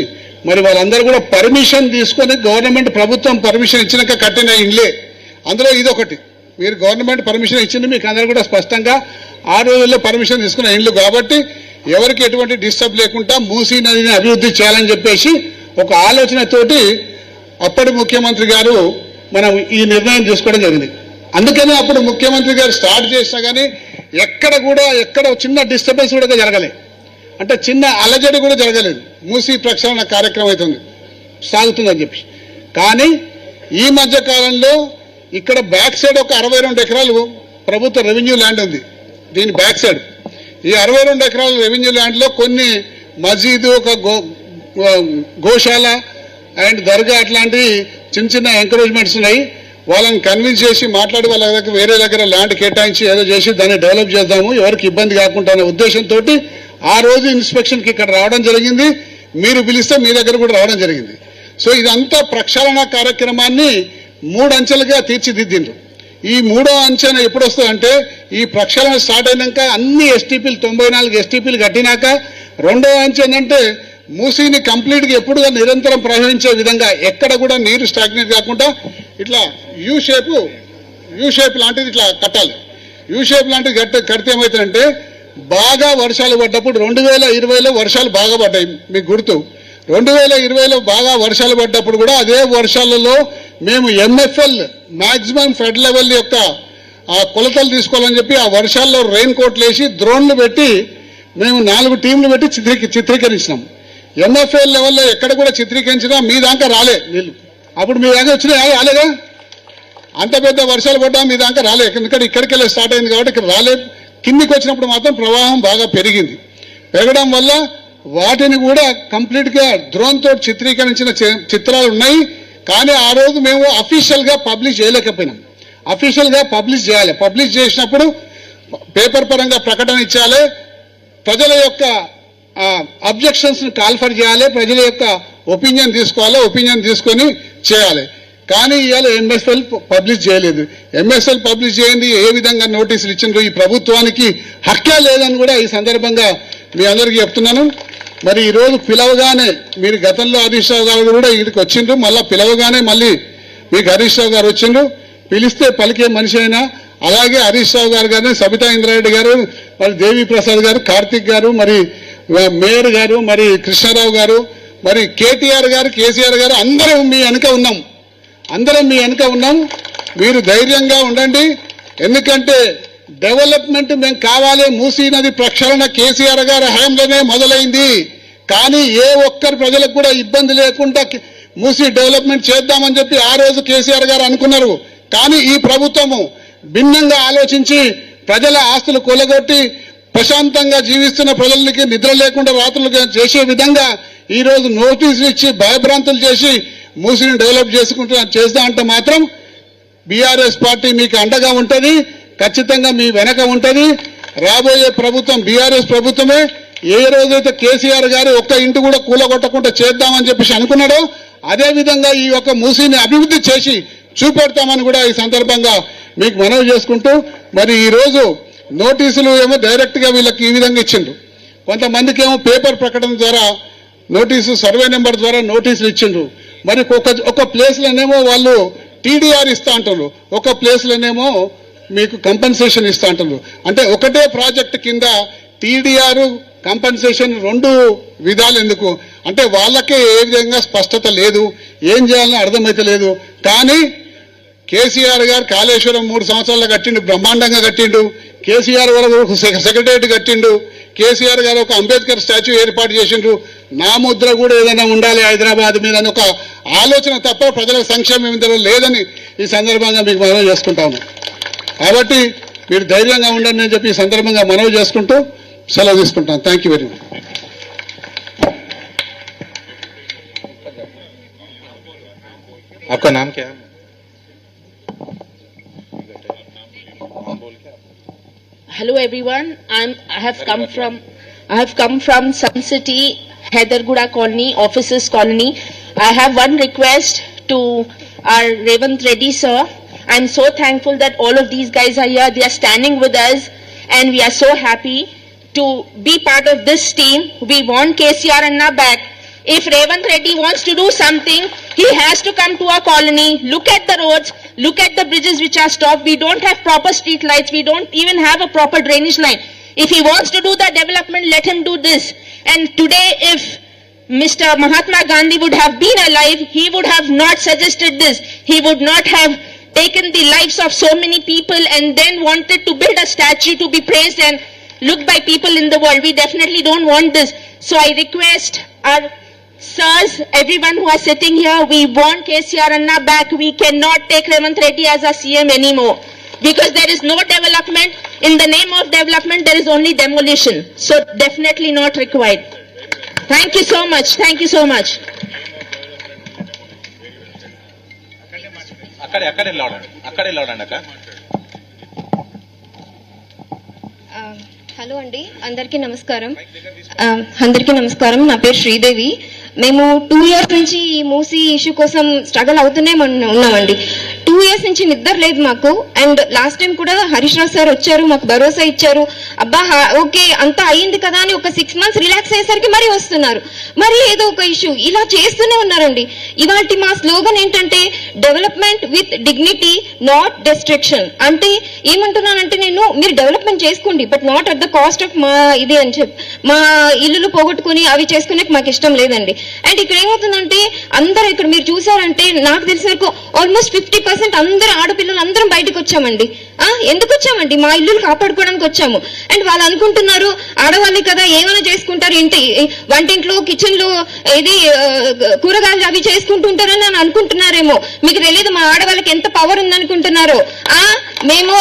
మరి వాళ్ళందరూ కూడా పర్మిషన్ తీసుకొని గవర్నమెంట్ ప్రభుత్వం పర్మిషన్ ఇచ్చినాక కట్టిన ఇండ్లే, అందులో ఇదొకటి. మీరు గవర్నమెంట్ పర్మిషన్ ఇచ్చింది, మీకు అందరూ కూడా స్పష్టంగా ఆ రోజుల్లో పర్మిషన్ తీసుకున్న ఇండ్లు కాబట్టి ఎవరికి ఎటువంటి డిస్టర్బ్ లేకుండా మూసీ నదిని అభివృద్ధి చేయాలని చెప్పేసి ఒక ఆలోచనతోటి అప్పటి ముఖ్యమంత్రి గారు మనం ఈ నిర్ణయం తీసుకోవడం జరిగింది. అందుకనే అప్పుడు ముఖ్యమంత్రి గారు స్టార్ట్ చేసినా కానీ ఎక్కడ చిన్న డిస్టర్బెన్స్ కూడా జరగలేదు, అంటే చిన్న అలజడి కూడా జరగలేదు. మూసీ ప్రక్షాళన కార్యక్రమం అవుతుంది సాగుతుందని చెప్పి. కానీ ఈ మధ్య కాలంలో ఇక్కడ బ్యాక్ సైడ్ ఒక 62 ఎకరాలు ప్రభుత్వ రెవెన్యూ ల్యాండ్ ఉంది. దీని బ్యాక్ సైడ్ ఈ 62 ఎకరాల రెవెన్యూ ల్యాండ్లో కొన్ని మసీదు, ఒక గోశాల అండ్ దర్గా అట్లాంటి చిన్న ఎంకరేజ్మెంట్స్ ఉన్నాయి. వాళ్ళని కన్విన్స్ చేసి మాట్లాడి వాళ్ళ దగ్గర వేరే దగ్గర ల్యాండ్ కేటాయించి ఏదో చేసి దాన్ని డెవలప్ చేద్దాము, ఎవరికి ఇబ్బంది కాకుండా అనే ఉద్దేశంతో ఆ రోజు ఇన్స్పెక్షన్కి ఇక్కడ రావడం జరిగింది. మీరు పిలిస్తే మీ దగ్గర కూడా రావడం జరిగింది. సో ఇదంతా ప్రక్షాళన కార్యక్రమాన్ని 3 అంచెలుగా తీర్చిదిద్దిండ్రు. ఈ 3వ అంచెన ఎప్పుడు వస్తుందంటే ఈ ప్రక్షాళన స్టార్ట్ అయినాక అన్ని ఎస్టీపీలు 94 ఎస్టీపీలు కట్టినాక 2వ అంచె ఏంటంటే మూసీని కంప్లీట్గా ఎప్పుడుగా నిరంతరం ప్రవహించే విధంగా ఎక్కడ కూడా నీరు స్టాగ్నేట్ కాకుండా ఇట్లా యూ షేప్ లాంటిది ఇట్లా కట్టాలి. యూ షేప్ లాంటిది కడితే ఏమవుతుందంటే బాగా వర్షాలు పడ్డప్పుడు 2020లో వర్షాలు బాగా పడ్డాయి, మీకు గుర్తు. 2020లో బాగా వర్షాలు పడ్డప్పుడు కూడా అదే వర్షాలలో మేము ఎంఎఫ్ఎల్ మాక్సిమం ఫ్లడ్ లెవెల్ యొక్క ఆ కొలతలు తీసుకోవాలని చెప్పి ఆ వర్షాల్లో రెయిన్ కోట్లు వేసి డ్రోన్లు పెట్టి మేము 4 టీంలు పెట్టి చిత్రీకరించినాం. ఎంఎఫ్ఎల్ లెవెల్లో ఎక్కడ కూడా చిత్రీకరించినా మీ దాకా రాలే నీళ్ళు. అప్పుడు మీ దాకా వచ్చినాయి రాలేదా? అంత పెద్ద వర్షాలు పడ్డా మీ దాకా రాలే, ఎందుకంటే ఇక్కడికి వెళ్ళి స్టార్ట్ అయింది కాబట్టి ఇక్కడ రాలే. కిందికి వచ్చినప్పుడు మాత్రం ప్రవాహం బాగా పెరగడం వల్ల వాటిని కూడా కంప్లీట్గా డ్రోన్ తోటి చిత్రీకరించిన చిత్రాలు ఉన్నాయి. కానీ ఆ రోజు మేము అఫీషియల్గా పబ్లిష్ చేయలేకపోయినాం. అఫీషియల్గా పబ్లిష్ చేయాలి. పబ్లిష్ చేసినప్పుడు పేపర్ పరంగా ప్రకటన ఇచ్చాలి, ప్రజల యొక్క అబ్జెక్షన్స్ కాల్ఫర్ చేయాలి, ప్రజల యొక్క ఒపీనియన్ తీసుకోవాలి, ఒపీనియన్ తీసుకొని చేయాలి. కానీ ఇవాళ ఎంఎస్ఎల్ పబ్లిష్ చేయలేదు. ఎంఎస్ఎల్ పబ్లిష్ చేయండి, ఏ విధంగా నోటీసులు ఇచ్చిండ్రు, ఈ ప్రభుత్వానికి హక్కే లేదని కూడా ఈ సందర్భంగా మీ అందరికీ చెప్తున్నాను. మరి ఈరోజు పిలవగానే మీరు గతంలో హరీష్ రావు గారు కూడా ఇక్కడికి వచ్చిండ్రు, మళ్ళీ పిలవగానే మళ్ళీ మీకు హరీష్ రావు గారు వచ్చిండ్రు. పిలిస్తే పలికే మనిషి అయినా అలాగే హరీష్ రావు గారు కానీ, సబితా ఇంద్రారెడ్డి గారు, మరి దేవి ప్రసాద్ గారు, కార్తిక్ గారు, మరి మేయర్ గారు, మరి కృష్ణారావు గారు, మరి కేటీఆర్ గారు, కేసీఆర్ గారు అందరం మీ వెనుక ఉన్నాం, అందరం మీ వెనుక ఉన్నాం. మీరు ధైర్యంగా ఉండండి. ఎందుకంటే డెవలప్మెంట్ మేము కావాలి. మూసీ నది ప్రక్షాళన కేసీఆర్ గారి హయాంలోనే మొదలైంది. కానీ ఏ ఒక్కరి ప్రజలకు కూడా ఇబ్బంది లేకుండా మూసీ డెవలప్మెంట్ చేద్దామని చెప్పి ఆ రోజు కేసీఆర్ గారు అనుకున్నారు. కానీ ఈ ప్రభుత్వము భిన్నంగా ఆలోచించి ప్రజల ఆస్తులు కూలగొట్టి ప్రశాంతంగా జీవిస్తున్న ప్రజలకి నిద్ర లేకుండా రాత్రులు చేసే విధంగా ఈ రోజు నోటీసులు ఇచ్చి భయభ్రాంతులు చేసి మూసీని డెవలప్ చేస్తా అంటే మాత్రం బీఆర్ఎస్ పార్టీ మీకు అండగా ఉంటుంది, ఖచ్చితంగా మీ వెనక ఉంటుంది. రాబోయే ప్రభుత్వం బీఆర్ఎస్ ప్రభుత్వమే. ఏ రోజైతే కేసీఆర్ గారు ఒక్క ఇంటి కూడా కూలగొట్టకుండా చేద్దామని చెప్పేసి అనుకున్నాడో అదే విధంగా ఈ యొక్క మూసీని అభివృద్ధి చేసి చూపెడతామని కూడా ఈ సందర్భంగా మీకు మనవి చేసుకుంటూ, మరి ఈరోజు నోటీసులు ఏమో డైరెక్ట్ గా వీళ్ళకి ఈ విధంగా ఇచ్చిండ్రు. కొంతమందికి ఏమో పేపర్ ప్రకటన ద్వారా నోటీసు, సర్వే నెంబర్ ద్వారా నోటీసులు ఇచ్చిండ్రు. మరి ఒక ప్లేస్లోనేమో వాళ్ళు టీడీఆర్ ఇస్తా అంటారు, ఒక ప్లేస్లోనేమో మీకు కంపెన్సేషన్ ఇస్తా అంటారు. అంటే ఒకటే ప్రాజెక్ట్ కింద టీడీఆర్ కంపెన్సేషన్ రెండు విధాలు ఎందుకు అంటే వాళ్ళకే ఏ విధంగా స్పష్టత లేదు, ఏం చేయాలని అర్థమైతే లేదు. కానీ కేసీఆర్ గారు కాళేశ్వరం 3 సంవత్సరాలు కట్టిండు, బ్రహ్మాండంగా కట్టిండు. కేసీఆర్ గారు సెక్రటేరియట్ కట్టిండు. కేసీఆర్ గారు ఒక అంబేద్కర్ స్టాచ్యూ ఏర్పాటు చేసిండ్రు. నా ముద్ర కూడా ఏదైనా ఉండాలి హైదరాబాద్ మీద అని ఒక ఆలోచన తప్ప ప్రజల సంక్షేమం ఇందులో లేదని ఈ సందర్భంగా మీకు మనవి చేసుకుంటాను. కాబట్టి మీరు ధైర్యంగా ఉండండి అని చెప్పి ఈ సందర్భంగా మనవి చేసుకుంటూ సెలవు తీసుకుంటాను. Thank you very much. आपका नाम क्या है? Hello everyone, I have come from Sun City, Hyderguda Colony, Officers Colony. I have one request to our Revanth Reddy sir. I'm so thankful that all of these guys are here. They are standing with us and we are so happy to be part of this team. We want KCR Anna back. If Revanth Reddy wants to do something, he has to come to our colony, look at the roads, look at the bridges which are stopped. We don't have proper street lights. We don't even have a proper drainage line. If he wants to do the development, let him do this. And today, if Mr. Mahatma Gandhi would have been alive, he would have not suggested this. He would not have taken the lives of so many people and then wanted to build a statue to be praised and looked by people in the world. We definitely don't want this. So I request our sirs, everyone who are sitting here, we want KCR Anna back. We cannot take Revanth Reddy as our CM anymore because there is no development. In the name of development, there is only demolition. So definitely not required. Thank you so much. Thank you so much. Hello అండి, అందరికీ నమస్కారం. నా పేరు శ్రీదేవి. మేము 2 years నుంచి ఈ Musi issue కోసం struggle అవుతూనే ఉన్నామండి. 2 years నుంచి నిద్ర లేదు మాకు. అండ్ లాస్ట్ టైం కూడా హరీష్ రావు సార్ వచ్చారు, మాకు భరోసా ఇచ్చారు. అబ్బా ఓకే అంతా అయ్యింది కదా అని ఒక 6 months రిలాక్స్ అయ్యేసరికి మరీ వస్తున్నారు, మరి ఏదో ఒక ఇష్యూ ఇలా చేస్తూనే ఉన్నారండి. ఇవాళ మా స్లోగన్ ఏంటంటే development with dignity, not destruction. అంటే ఏమంటున్నానంటే నేను మీరు డెవలప్మెంట్ చేసుకోండి, but not at the cost of మా ఇది అని చెప్పి మా ఇల్లులు పోగొట్టుకుని అవి చేసుకునే మాకు ఇష్టం లేదండి. అండ్ ఇక్కడ ఏమవుతుందంటే అందరూ ఇక్కడ మీరు చూసారంటే నాకు తెలిసిన వరకు ఆల్మోస్ట్ 50% అందరు ఆడపిల్లలు అందరం బయటకు వచ్చామండి. ఎందుకు వచ్చామండి? మా ఇల్లులు కాపాడుకోవడానికి వచ్చాము. అండ్ వాళ్ళు అనుకుంటున్నారు ఆడవాళ్ళే కదా ఏమైనా చేసుకుంటారు, ఇంటి వంటింట్లో కిచెన్ లో ఇది కూరగాయలు అవి చేసుకుంటుంటారని అని అనుకుంటున్నారేమో. మీకు తెలియదు మా ఆడవాళ్ళకి ఎంత పవర్ ఉందనుకుంటున్నారో. మేము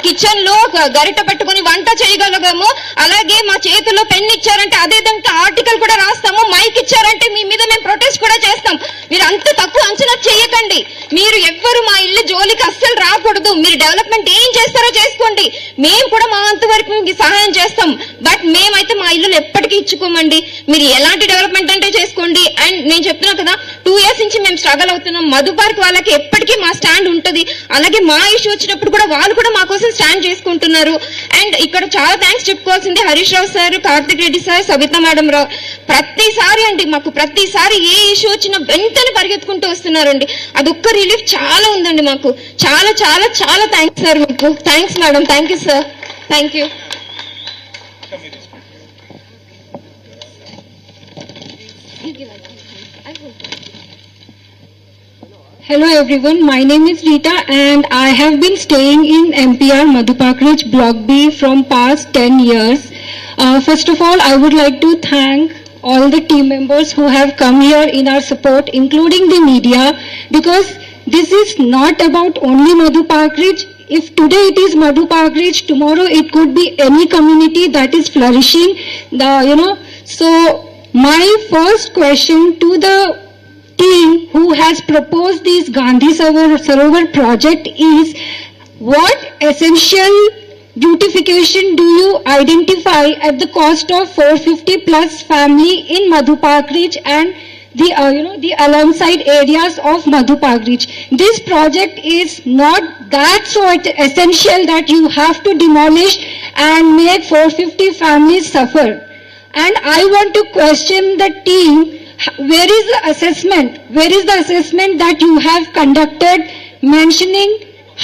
కిచెన్ లో గరిట పట్టుకుని వంట చేయగలగాము, అలాగే మా చేతుల్లో పెన్ ఇచ్చారంటే అదే దానికి ఆర్టికల్ కూడా రాస్తాము, మైక్ ఇచ్చారంటే మీ మీద మేము ప్రొటెస్ట్ కూడా చేస్తాం. మీరు అంత తక్కువ అంచనా చేయకండి. మీరు ఎవ్వరు మా ఇల్లు జోలికి అస్సలు రాకూడదు. మీరు డెవలప్మెంట్ ఏం చేస్తారో చేసుకోండి, మేము కూడా మా అంతవరకు మీకు సహాయం చేస్తాం. బట్ మేమైతే మా ఇల్లు ఎప్పటికీ ఇచ్చుకోమండి. మీరు ఎలాంటి డెవలప్మెంట్ అంటే చేసుకోండి. అండ్ నేను చెప్తున్నా కదా, 2 years నుంచి మేము స్ట్రగల్ అవుతున్నాం. మధు పార్క్ వాళ్ళకి ఎప్పటికీ మా స్టాండ్ ఉంటుంది. అలాగే మా ఇష్యూ వచ్చినప్పుడు కూడా వాళ్ళు కూడా మా కోసం స్టాండ్ చేసుకుంటున్నారు. అండ్ ఇక్కడ చాలా థ్యాంక్స్ చెప్పుకోవాల్సింది Harish Rao sir, Karthik Reddy sir, Sabitha madam Rao. ప్రతిసారి అండి మాకు ప్రతిసారి ఏ ఇష్యూ వచ్చినా వెంటనే పరిగెత్తుకుంటూ వస్తున్నారండి. అదొక్క రిలీఫ్ చాలా ఉందండి మాకు. చాలా చాలా చాలా థ్యాంక్స్ సార్ మీకు. Thanks madam. Thank you sir. Thank you. Hello everyone, my name is Rita and I have been staying in MPR Madhu Park Ridge Block B from past 10 years. First of all, I would like to thank all the team members who have come here in our support, including the media, because this is not about only Madhu Park Ridge. If today it is Madhu Park Ridge, tomorrow it could be any community that is flourishing. So my first question to the team who has proposed this Gandhi Sarovar project is, what essential beautification do you identify at the cost of 450 plus family in Madhu Park Ridge and the alongside areas of Madhu Park Ridge? This project is not that so essential that you have to demolish and make 450 families suffer. And I want to question the team, where is the assessment? Where is the assessment that you have conducted mentioning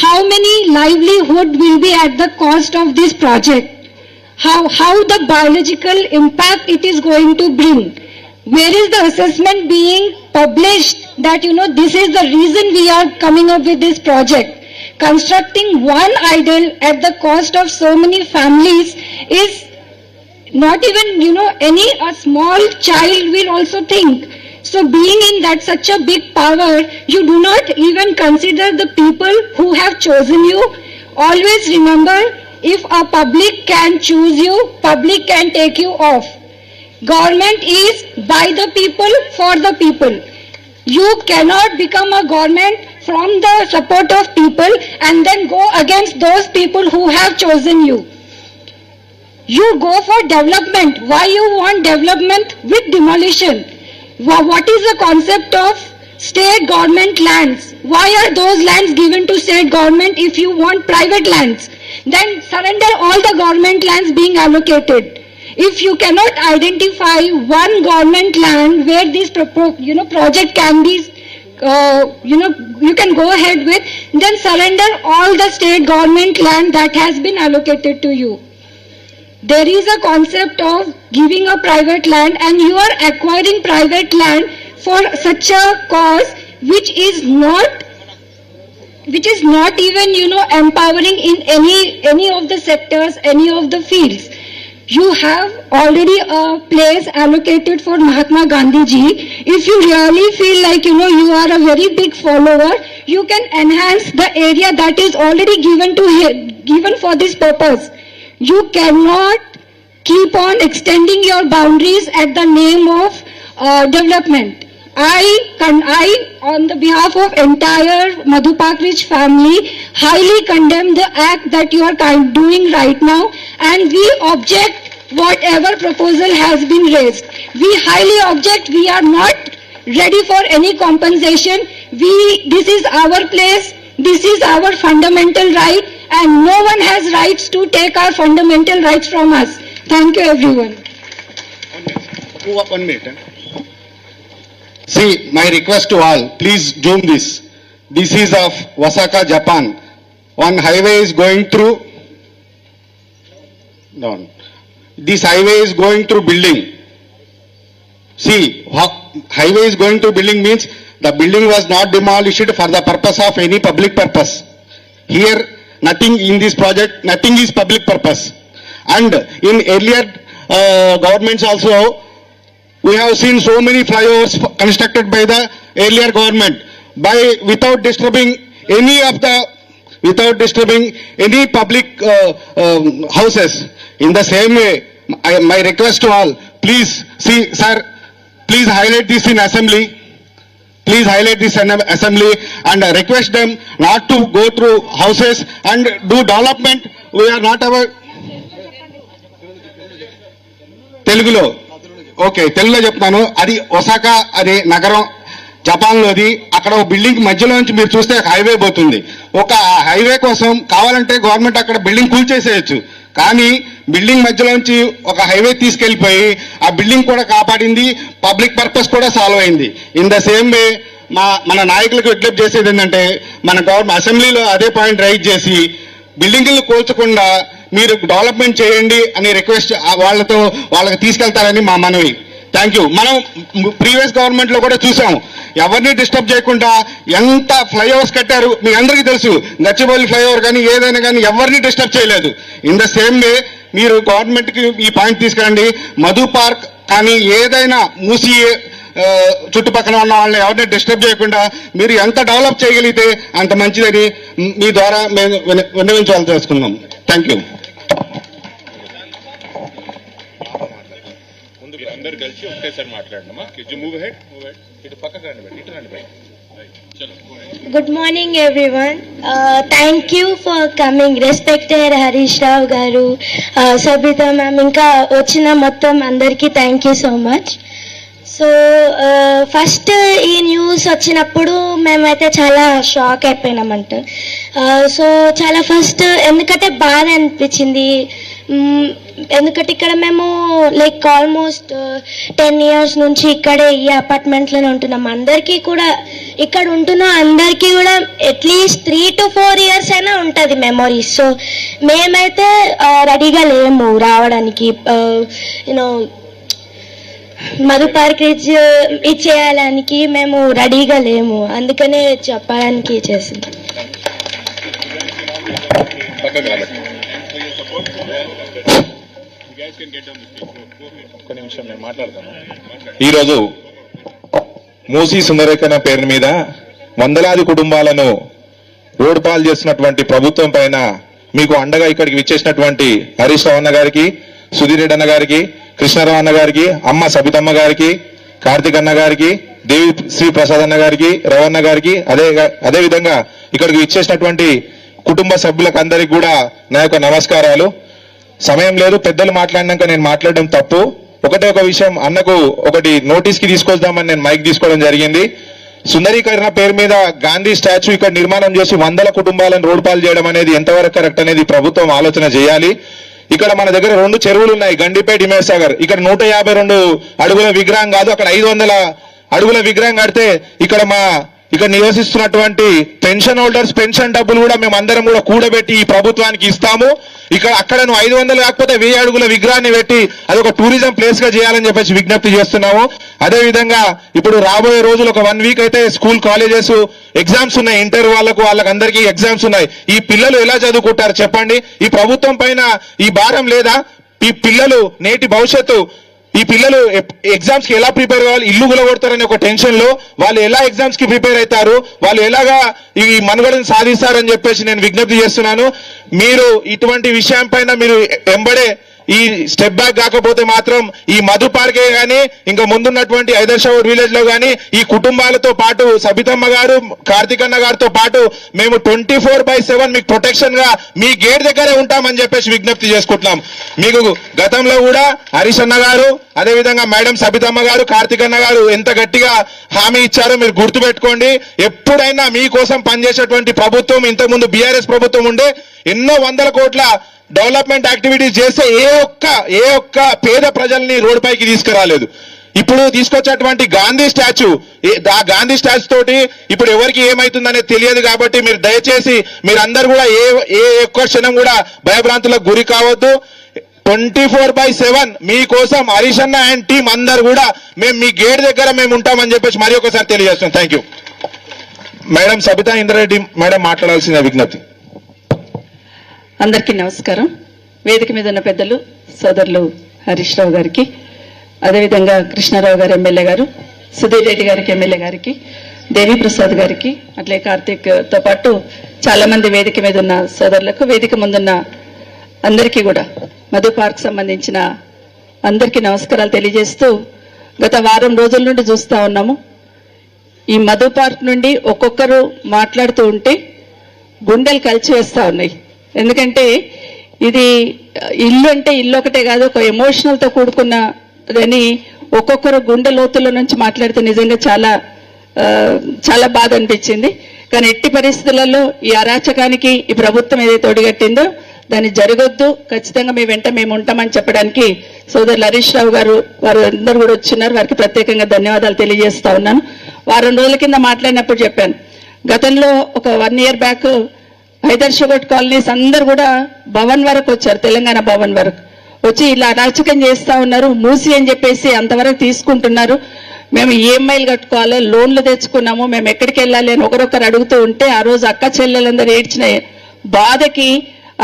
how many livelihood will be at the cost of this project? How the biological impact it is going to bring? Where is the assessment being published that this is the reason we are coming up with this project? Constructing one idol at the cost of so many families is not even a small child will also think. So being in that such a big power, you do not even consider the people who have chosen you. Always remember, if a public can choose you, public can take you off. Government is by the people, for the people. You cannot become a government from the support of people and then go against those people who have chosen you. You go for development. Why you want development with demolition? What is the concept of state government lands? Why are those lands given to state government if you want private lands? Then surrender all the government lands being allocated. If you cannot identify one government land where this project can be you can go ahead with, then surrender all the state government land that has been allocated to you. There is a concept of giving a private land and you are acquiring private land for such a cause which is not even empowering in any of the sectors, any of the fields. You have already a place allocated for Mahatma Gandhi ji. If you really feel like you are a very big follower, you can enhance the area that is already given for this purpose. You cannot keep on extending your boundaries at the name of development. I, on the behalf of entire Madhu Park Ridge family, highly condemn the act that you are doing right now, and we object whatever proposal has been raised. We highly object. We are not ready for any compensation. This is our place. This is our fundamental right, and no one has rights to take our fundamental rights from us. Thank you, everyone. 1 minute. See, my request to all, please zoom this. This is of Osaka, Japan. One highway is going through. This highway is going through building. See, highway is going through building means the building was not demolished for the purpose of any public purpose. Here, nothing in this project, nothing is public purpose. And in earlier governments also, we have seen so many flyovers constructed by the earlier government without disturbing any public houses. In the same way, my request to all, please see, sir, please highlight this in assembly. please highlight this assembly and request them not to go through houses and do development. We are not our తెలుగులో okay తెలుగులో చెప్తాను. అది Osaka అనే నగరం జపాన్లోది. అక్కడ ఒక building మధ్యలో నుంచి మీరు చూస్తే హైవే పోతుంది. ఒక హైవే కోసం కావాలంటే గవర్నమెంట్ అక్కడ బిల్డింగ్ కూల్చేసేయచ్చు, కానీ బిల్డింగ్ మధ్యలోంచి ఒక హైవే తీసుకెళ్లిపోయి ఆ బిల్డింగ్ కూడా కాపాడింది, పబ్లిక్ పర్పస్ కూడా సాల్వ్ అయింది. ఇన్ ద సేమ్ వే మన నాయకులకు విజ్ఞప్తి చేసేది ఏంటంటే, మన గవర్నమెంట్ అసెంబ్లీలో అదే పాయింట్ రైజ్ చేసి బిల్డింగ్లు కూల్చకుండా మీరు డెవలప్మెంట్ చేయండి అని రిక్వెస్ట్ వాళ్ళకి తీసుకెళ్తారని మా మనవి. Thank you. మనం ప్రీవియస్ గవర్నమెంట్ లో కూడా చూసాము, ఎవరిని డిస్టర్బ్ చేయకుండా ఎంత ఫ్లైఓవర్స్ కట్టారు మీ అందరికీ తెలుసు. గచ్చిబౌలి ఫ్లైఓవర్ కానీ ఏదైనా కానీ ఎవరిని డిస్టర్బ్ చేయలేదు. ఇన్ ద సేమ్ వే మీరు గవర్నమెంట్ కి ఈ పాయింట్ తీసుకురండి. మధు పార్క్ కానీ ఏదైనా మూసి చుట్టుపక్కల ఉన్న వాళ్ళని ఎవరిని డిస్టర్బ్ చేయకుండా మీరు ఎంత డెవలప్ చేయగలిగితే అంత మంచిదని మీ ద్వారా మేము విన్నవించాలని తెలుసుకున్నాం. Thank you. అందరు కలిసి ఒకటేసారి మాట్లాడమ్మా. మూవ్ హెడ్ ఇటు పక్కకు రండి, ఇటు రండి. Good morning everyone. Thank you for coming. Respected Harish Rao garu, Sabita ma'am, ఇంకా వచ్చిన మొత్తం అందరికీ thank you so much. So first ఈ న్యూస్ వచ్చినప్పుడు మేమైతే చాలా షాక్ అయిపోయినామంట. సో చాలా ఫస్ట్ ఎందుకంటే బాధ అనిపించింది. ఎందుకంటే ఇక్కడ మేము లైక్ ఆల్మోస్ట్ 10 years నుంచి ఇక్కడే ఈ అపార్ట్మెంట్లోనే ఉంటున్నాం. అందరికీ కూడా ఇక్కడ ఉంటున్న అందరికీ కూడా అట్లీస్ట్ 3 to 4 years అయినా ఉంటుంది మెమొరీస్. సో మేమైతే రెడీగా లేము రావడానికి. యూనో మధు పార్క్ ఇచ్చేయాలనికి మేము రెడీగా లేము, అందుకనే చెప్పడానికి చేసింది. ఈరోజు మూసీ సుందరేకన పేరు మీద వందలాది కుటుంబాలను రోడ్డు పాలు చేస్తున్నటువంటి ప్రభుత్వం పైన మీకు అండగా ఇక్కడికి విచ్చేసినటువంటి హరీష్ రావు అన్న గారికి, సుధీర్ రెడ్డి అన్న గారికి, కృష్ణారావు అన్న గారికి, అమ్మ సబితమ్మ గారికి, కార్తిక్ అన్న గారికి, దేవి శ్రీ ప్రసాద్ అన్న గారికి, రవణ గారికి, అదే విధంగా ఇక్కడికి విచ్చేసినటువంటి కుటుంబ సభ్యులకు అందరికి కూడా నా యొక్క నమస్కారాలు. సమయం లేదు, పెద్దలు మాట్లాడినాక నేను మాట్లాడడం తప్పు. ఒకటే ఒక విషయం అన్నకు ఒకటి నోటీస్ కి తీసుకొద్దామని నేను మైక్ తీసుకోవడం జరిగింది. సుందరీకరణ పేరు మీద గాంధీ స్టాచ్యూ ఇక్కడ నిర్మాణం చేసి 100 కుటుంబాలను రోడ్డు పాలు చేయడం అనేది ఎంతవరకు కరెక్ట్ అనేది ప్రభుత్వం ఆలోచన చేయాలి. ఇక్కడ మన దగ్గర 2 చెరువులు ఉన్నాయి, గండిపేట, హిమేసాగర్. ఇక్కడ 152 అడుగుల విగ్రహం కాదు, అక్కడ 500 అడుగుల విగ్రహం కడితే ఇక్కడ నివసిస్తున్నటువంటి పెన్షన్ హోల్డర్స్ పెన్షన్ డబ్బులు కూడా మేము అందరం కూడా కూడబెట్టి ఈ ప్రభుత్వానికి ఇస్తాము. అక్కడ 500 కాకపోతే 1000 అడుగుల విగ్రహాన్ని పెట్టి అదొక టూరిజం ప్లేస్ గా చేయాలని చెప్పేసి విజ్ఞప్తి చేస్తున్నాము. అదే విధంగా ఇప్పుడు రాబోయే రోజులు ఒక 1 week అయితే స్కూల్ కాలేజెస్ ఎగ్జామ్స్ ఉన్నాయి, ఇంటర్ వాళ్ళకందరికీ ఎగ్జామ్స్ ఉన్నాయి. ఈ పిల్లలు ఎలా చదువుకుంటారు చెప్పండి? ఈ ప్రభుత్వం పైన ఈ భారం లేదా? ఈ పిల్లలు నేటి భవిష్యత్తు, ఈ పిల్లలు ఎగ్జామ్స్ కి ఎలా ప్రిపేర్ కావాలి? ఇల్లు గులగొడతారని ఒక టెన్షన్ లో వాళ్ళు ఎలా ఎగ్జామ్స్ కి ప్రిపేర్ అవుతారు, వాళ్ళు ఎలాగా ఈ మనుగడను సాధిస్తారని చెప్పేసి నేను విజ్ఞప్తి చేస్తున్నాను. మీరు ఇటువంటి విషయం పైన మీరు ఎంబడే ఈ స్టెప్ బ్యాక్ కాకపోతే మాత్రం ఈ మధు పార్కే గానీ ఇంకా ముందున్నటువంటి ఐదర్షావుడ్ విలేజ్ లో గానీ ఈ కుటుంబాలతో పాటు సబితమ్మ గారు, కార్తికన్న గారితో పాటు మేము 24/7 మీకు ప్రొటెక్షన్ గా మీ గేట్ దగ్గరే ఉంటామని చెప్పేసి విజ్ఞప్తి చేసుకుంటున్నాం. మీకు గతంలో కూడా హరీష్ అన్న గారు, అదేవిధంగా మేడం సబితమ్మ గారు, కార్తికన్న గారు ఎంత గట్టిగా హామీ ఇచ్చారో మీరు గుర్తుపెట్టుకోండి. ఎప్పుడైనా మీకోసం పనిచేసేటువంటి ప్రభుత్వం ఇంతకుముందు బీఆర్ఎస్ ప్రభుత్వం ఉండే ఎన్నో 100 కోట్ల డెవలప్మెంట్ యాక్టివిటీస్ చేస్తే ఏ ఒక్క పేద ప్రజల్ని రోడ్డు పైకి తీసుకురాలేదు. ఇప్పుడు తీసుకొచ్చేటువంటి గాంధీ స్టాచ్యూ, ఆ గాంధీ స్టాచ్యూ తోటి ఇప్పుడు ఎవరికి ఏమైతుందనేది తెలియదు. కాబట్టి మీరు దయచేసి మీరందరూ కూడా ఏ ఒక్క క్షణం కూడా భయభ్రాంతులకు గురి కావద్దు. 24/7 మీకోసం హరీష్ అన్న అండ్ టీం అందరు కూడా మేము మీ గేట్ దగ్గర మేము ఉంటామని చెప్పేసి మరి ఒకసారి తెలియజేస్తున్నాం. Thank you. Madam Sabitha Indra Reddy madam మాట్లాడాల్సిన విజ్ఞప్తి. అందరికీ నమస్కారం. వేదిక మీద ఉన్న పెద్దలు సోదరులు హరీష్ రావు గారికి, అదేవిధంగా కృష్ణారావు గారు ఎమ్మెల్యే గారు, సుధీర్ రెడ్డి గారికి ఎమ్మెల్యే గారికి, దేవి ప్రసాద్ గారికి, అట్లే కార్తీక్ తో పాటు చాలా మంది వేదిక మీద ఉన్న సోదరులకు, వేదిక ముందున్న అందరికీ కూడా మధు పార్క్ సంబంధించిన అందరికీ నమస్కారాలు తెలియజేస్తూ, గత వారం రోజుల నుండి చూస్తా ఉన్నాము ఈ మధు పార్క్ నుండి ఒక్కొక్కరు మాట్లాడుతూ ఉంటే గుండెలు కలిచివేస్తా ఉన్నాయి. ఎందుకంటే ఇది ఇల్లు అంటే ఇల్లు ఒకటే కాదు, ఒక ఎమోషనల్తో కూడుకున్నదని ఒక్కొక్కరు గుండె లోతుల నుంచి మాట్లాడితే నిజంగా చాలా చాలా బాధ అనిపించింది. కానీ ఎట్టి పరిస్థితులలో ఈ అరాచకానికి ఈ ప్రభుత్వం ఏదైతే ఒడిగట్టిందో దాన్ని జరగొద్దు, ఖచ్చితంగా మీ వెంట మేము ఉంటామని చెప్పడానికి సోదరులు హరీష్ రావు గారు వారు అందరూ కూడా వచ్చిన్నారు. వారికి ప్రత్యేకంగా ధన్యవాదాలు తెలియజేస్తా ఉన్నాను. వారం రోజుల కింద మాట్లాడినప్పుడు చెప్పాను, గతంలో ఒక 1 year బ్యాక్ హైదర్ షుగర్ కాలనీస్ అందరు కూడా భవన్ వరకు వచ్చారు, తెలంగాణ భవన్ వరకు వచ్చి ఇలా అరాచకం చేస్తా ఉన్నారు. మూసి అని చెప్పేసి అంతవరకు తీసుకుంటున్నారు. మేము ఈఎంఐలు కట్టుకోవాలి, లోన్లు తెచ్చుకున్నాము, మేము ఎక్కడికి వెళ్ళాలి అని ఒకరొకరు అడుగుతూ ఉంటే ఆ రోజు అక్క చెల్లెలందరూ ఏడ్చిన బాధకి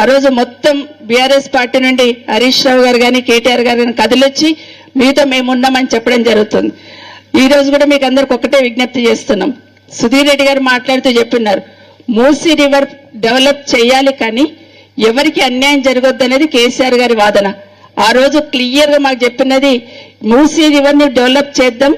ఆ రోజు మొత్తం బీఆర్ఎస్ పార్టీ నుండి హరీష్ రావు గారు కానీ కేటీఆర్ గారు కానీ కదిలొచ్చి మీతో మేము ఉన్నామని చెప్పడం జరుగుతుంది. ఈ రోజు కూడా మీకు అందరికి ఒకటే విజ్ఞప్తి చేస్తున్నాం. సుధీర్ రెడ్డి గారు మాట్లాడుతూ చెప్పినారు, మూసీ రివర్ డెవలప్ చేయాలి కానీ ఎవరికి అన్యాయం జరగొద్దు అనేది కేసీఆర్ గారి వాదన. ఆ రోజు క్లియర్ గా మాకు చెప్పినది, మూసీ రివర్ ని డెవలప్ చేద్దాం,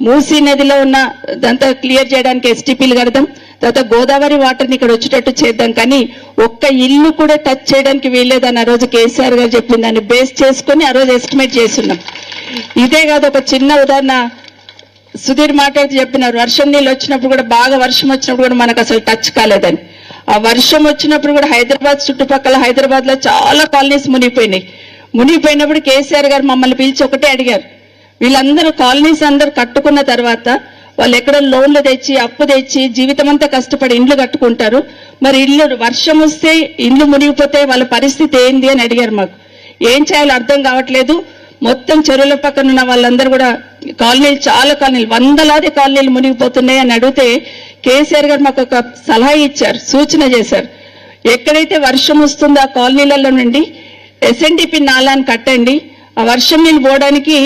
మూసీ నదిలో ఉన్న దంతా క్లియర్ చేయడానికి ఎస్టీపీలు కడదాం, తర్వాత గోదావరి వాటర్ని ఇక్కడ వచ్చేటట్టు చేద్దాం, కానీ ఒక్క ఇల్లు కూడా టచ్ చేయడానికి వీల్లేదని ఆ రోజు కేసీఆర్ గారు చెప్పింది. దాన్ని బేస్ చేసుకుని ఆ రోజు ఎస్టిమేట్ చేస్తున్నాం. ఇదే కాదు, ఒక చిన్న ఉదాహరణ సుధీర్ మాట్లాడుతూ చెప్పినారు, వర్షం నీళ్ళు వచ్చినప్పుడు కూడా బాగా వర్షం వచ్చినప్పుడు కూడా మనకు అసలు టచ్ కాలేదని. ఆ వర్షం వచ్చినప్పుడు కూడా హైదరాబాద్ చుట్టుపక్కల హైదరాబాద్ లో చాలా కాలనీస్ మునిగిపోయినాయి. మునిగిపోయినప్పుడు కేసీఆర్ గారు మమ్మల్ని పిలిచి ఒకటే అడిగారు, వీళ్ళందరూ కాలనీస్ అందరూ కట్టుకున్న తర్వాత వాళ్ళు ఎక్కడో లోన్లు తెచ్చి అప్పు తెచ్చి జీవితం అంతా కష్టపడి ఇండ్లు కట్టుకుంటారు, మరి ఇల్లు వర్షం వస్తే ఇండ్లు మునిగిపోతే వాళ్ళ పరిస్థితి ఏంది అని అడిగారు. మాకు ఏం చేయాలో అర్థం కావట్లేదు. మొత్తం చెరువుల పక్కన ఉన్న వాళ్ళందరూ కూడా కాలనీలు, చాలా కాలనీలు, వందలాది కాలనీలు మునిగిపోతున్నాయి అని అడిగితే కేసీఆర్ గారు మాకు ఒక సలహా ఇచ్చారు, సూచన చేశారు. ఎక్కడైతే వర్షం వస్తుందో ఆ కాలనీలలో నుండి ఎస్ఎన్డిపి నాలాన్ని కట్టండి, ఆ వర్షం నీళ్ళు పోవడానికి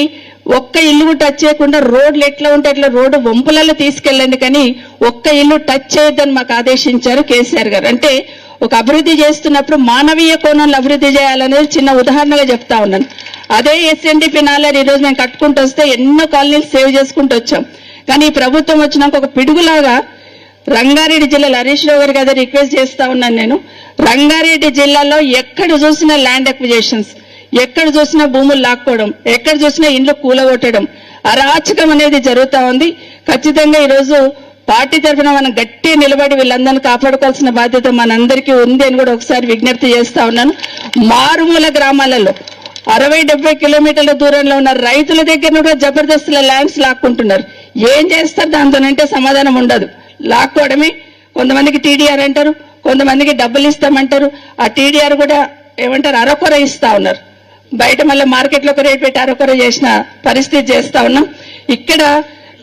ఒక్క ఇల్లు టచ్ చేయకుండా రోడ్లు ఎట్లా ఉంటే అట్లా రోడ్డు వంపులలో తీసుకెళ్ళండి, కానీ ఒక్క ఇల్లు టచ్ చేయొద్దని మాకు ఆదేశించారు కేసీఆర్ గారు. అంటే ఒక అభివృద్ధి చేస్తున్నప్పుడు మానవీయ కోణంలో అభివృద్ధి చేయాలనేది చిన్న ఉదాహరణగా చెప్తా ఉన్నాను. అదే ఎస్ఎన్డిపి నాలాన్ని ఈరోజు మేము కట్టుకుంటూ వస్తే ఎన్నో కాలనీలు సేవ్ చేసుకుంటూ వచ్చాం. కానీ ఈ ప్రభుత్వం వచ్చినాక ఒక పిడుగులాగా రంగారెడ్డి జిల్లాలో హరీష్ రావు గారికి అదే రిక్వెస్ట్ చేస్తా ఉన్నాను నేను, రంగారెడ్డి జిల్లాలో ఎక్కడ చూసినా ల్యాండ్ అక్విజిషన్స్, ఎక్కడ చూసినా భూములు లాక్కోవడం, ఎక్కడ చూసినా ఇండ్లు కూలగొట్టడం, అరాచకం అనేది జరుగుతా ఉంది. ఖచ్చితంగా ఈరోజు పార్టీ తరఫున మనం గట్టిగా నిలబడి వీళ్ళందరినీ కాపాడుకోవాల్సిన బాధ్యత మనందరికీ ఉంది అని కూడా ఒకసారి విజ్ఞప్తి చేస్తా ఉన్నాను. మారుమూల గ్రామాలలో 60-70 కిలోమీటర్ల దూరంలో ఉన్న రైతుల దగ్గర కూడా జబర్దస్తుల ల్యాండ్స్ లాక్కుంటున్నారు. ఏం చేస్తారు దాంతోనంటే సమాధానం ఉండదు, లాక్కోవడమే. కొంతమందికి టీడీఆర్ అంటారు, కొంతమందికి డబ్బులు ఇస్తామంటారు. ఆ టీడీఆర్ కూడా ఏమంటారు, అరకొర ఇస్తా ఉన్నారు. బయట మళ్ళీ మార్కెట్లో ఒక రేట్ పెట్టి అరకొర చేసిన పరిస్థితి చేస్తా ఉన్నాం. ఇక్కడ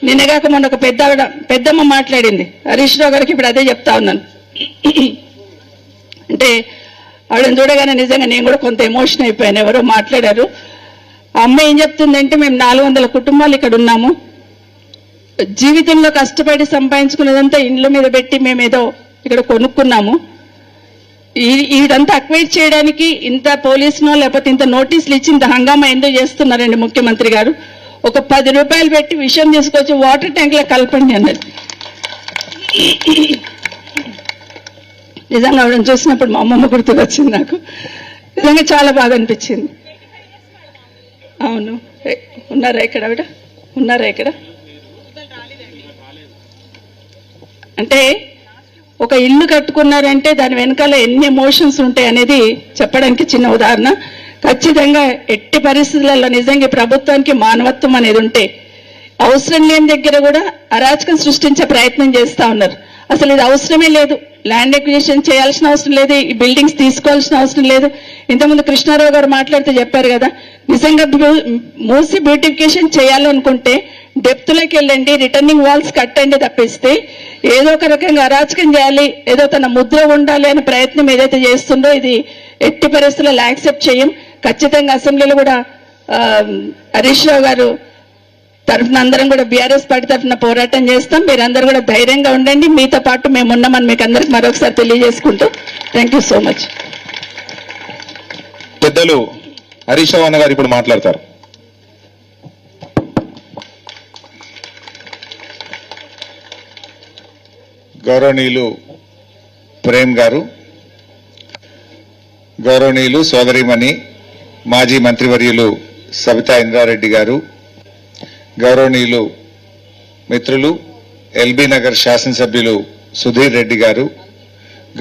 నిన్నగాక మొన్న ఒక పెద్దమ్మ మాట్లాడింది, హరీష్ రావు గారికి ఇప్పుడు అదే చెప్తా ఉన్నాను. అంటే ఆవిడని చూడగానే నిజంగా నేను కూడా కొంత ఎమోషన్ అయిపోయాను. ఎవరో మాట్లాడారు, ఆ అమ్మ ఏం చెప్తుందంటే, మేము 400 కుటుంబాలు ఇక్కడ ఉన్నాము, జీవితంలో కష్టపడి సంపాదించుకున్నదంతా ఇండ్ల మీద పెట్టి మేమేదో ఇక్కడ కొనుక్కున్నాము, ఇదంతా అక్వైర్ చేయడానికి ఇంత పోలీసునో లేకపోతే ఇంత నోటీసులు ఇచ్చి ఇంత హంగామా ఎందుకు చేస్తున్నారండి ముఖ్యమంత్రి గారు? ఒక 10 రూపాయలు పెట్టి విషయం తీసుకొచ్చి వాటర్ ట్యాంక్ లో కలపండి అన్నది. నిజంగా ఆవిడని చూసినప్పుడు మా అమ్మమ్మ గుర్తుకు వచ్చింది. నాకు నిజంగా చాలా బాగా అనిపించింది. అవును, ఉన్నారా ఇక్కడ ఆవిడ? ఉన్నారా ఇక్కడ? అంటే ఒక ఇల్లు కట్టుకున్నారంటే దాని వెనకాల ఎన్ని ఎమోషన్స్ ఉంటాయి అనేది చెప్పడానికి చిన్న ఉదాహరణ. ఖచ్చితంగా ఎట్టి పరిస్థితులలో నిజంగా ప్రభుత్వానికి మానవత్వం అనేది ఉంటే అవసరం లేని దగ్గర కూడా అరాచకం సృష్టించే ప్రయత్నం చేస్తా ఉన్నారు. అసలు ఇది అవసరమే లేదు, ల్యాండ్ ఎక్విజిషన్ చేయాల్సిన అవసరం లేదు, ఈ బిల్డింగ్స్ తీసుకోవాల్సిన అవసరం లేదు. ఇంతకుముందు కృష్ణారావు గారు మాట్లాడుతూ చెప్పారు కదా, నిజంగా మూసి బ్యూటిఫికేషన్ చేయాలనుకుంటే డెప్త్లోకి వెళ్ళండి, రిటర్నింగ్ వాల్స్ కట్టండి తప్పిస్తే ఏదో ఒక రకంగా అరాచకం చేయాలి, ఏదో తన ముద్ర ఉండాలి అనే ప్రయత్నం ఏదైతే చేస్తుందో ఇది ఎట్టి పరిస్థితుల్లో యాక్సెప్ట్ చేయం. ఖచ్చితంగా అసెంబ్లీలో కూడా హరీష్ రావు గారు తరఫున అందరం కూడా బీఆర్ఎస్ పార్టీ తరఫున పోరాటం చేస్తాం. మీరందరూ కూడా ధైర్యంగా ఉండండి, మీతో పాటు మేము ఉన్నామని మీకు అందరికి మరొకసారి తెలియజేసుకుంటూ థ్యాంక్ యూ సో మచ్. పెద్దలు హరీష్ రావు అన్న గారు ఇప్పుడు మాట్లాడతారు. గౌరవనీయులు ప్రేమ్ గారు, గౌరవనీయులు సోదరిమణి మాజీ మంత్రివర్యులు సబితా ఇంద్రారెడ్డి గారు, గౌరవనీయులు మిత్రులు ఎల్బీ నగర్ శాసనసభ్యులు సుధీర్ రెడ్డి గారు,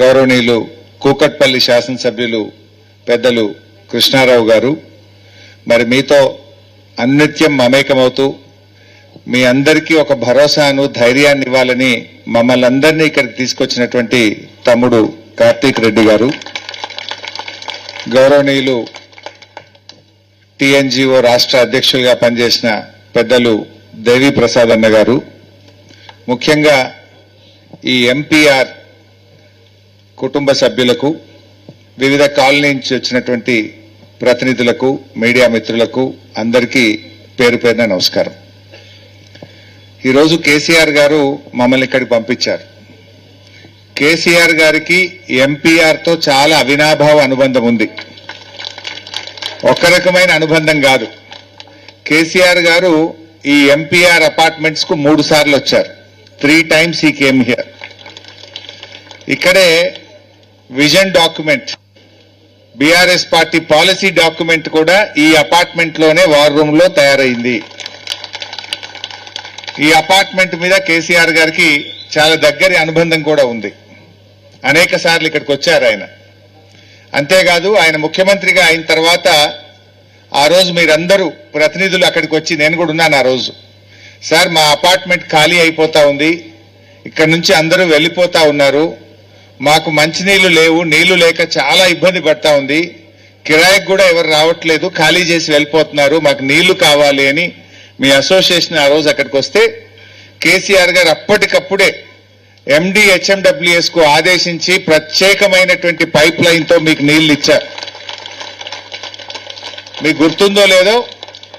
గౌరవనీయులు కూకట్పల్లి శాసనసభ్యులు పెద్దలు కృష్ణారావు గారు, మరి మీతో అన్నిత్యం మమేకమవుతూ మీ అందరికీ ఒక భరోసాను ధైర్యాన్ని ఇవ్వాలని మమ్మల్ని అందరినీ ఇక్కడికి తీసుకొచ్చినటువంటి తమ్ముడు కార్తీక్ రెడ్డి గారు, గౌరవనీయులు టీఎన్జిఓ రాష్ట్ర అధ్యక్షులుగా పనిచేసిన పెద్దలు దేవి ప్రసాద్ అన్న గారు, ముఖ్యంగా ఈ ఎంపీఆర్ కుటుంబ సభ్యులకు, వివిధ కాలనీ నుంచి వచ్చినటువంటి ప్రతినిధులకు, మీడియా మిత్రులకు అందరికీ పేరు పేరున నమస్కారం. ఈరోజు కేసీఆర్ గారు మమ్మల్ని ఇక్కడికి పంపించారు. కేసీఆర్ గారికి ఎంపీఆర్తో చాలా అవినాభావ అనుబంధం ఉంది. ఒక రకమైన అనుబంధం కాదు. కేసీఆర్ గారు ఈ ఎంపీఆర్ అపార్ట్మెంట్స్ కు 3 సార్లు వచ్చారు. 3 times he came here. ఇక్కడే vision document, BRS party policy document కూడా ఈ అపార్ట్మెంట్ లోనే వార్ రూమ్ లో తయారైంది. ఈ అపార్ట్మెంట్ మీద కేసీఆర్ గారికి చాలా దగ్గరి అనుబంధం కూడా ఉంది. అనేక సార్లు ఇక్కడికి వచ్చారు ఆయన. అంతేకాదు ఆయన ముఖ్యమంత్రిగా అయిన తర్వాత ఆ రోజు మీరందరూ ప్రతినిధులు అక్కడికి వచ్చి, నేను కూడా ఉన్నాను ఆ రోజు, సార్ మా అపార్ట్మెంట్ ఖాళీ అయిపోతా ఉంది, ఇక్కడ నుంచి అందరూ వెళ్ళిపోతా ఉన్నారు, మాకు మంచినీళ్లు లేవు, నీళ్లు లేక చాలా ఇబ్బంది పడతా ఉంది, కిరాయికి కూడా ఎవరు రావట్లేదు, ఖాళీ చేసి వెళ్ళిపోతున్నారు, మాకు నీళ్లు కావాలి అని మీ అసోసియేషన్ ఆ రోజు అక్కడికి వస్తే కేసీఆర్ గారు అప్పటికప్పుడే ఎండి హెచ్ఎండబ్ల్యూఎస్ కు ఆదేశించి ప్రత్యేకమైనటువంటి పైప్ లైన్ తో మీకు నీళ్లు ఇచ్చారు. మీకు గుర్తుందో లేదో,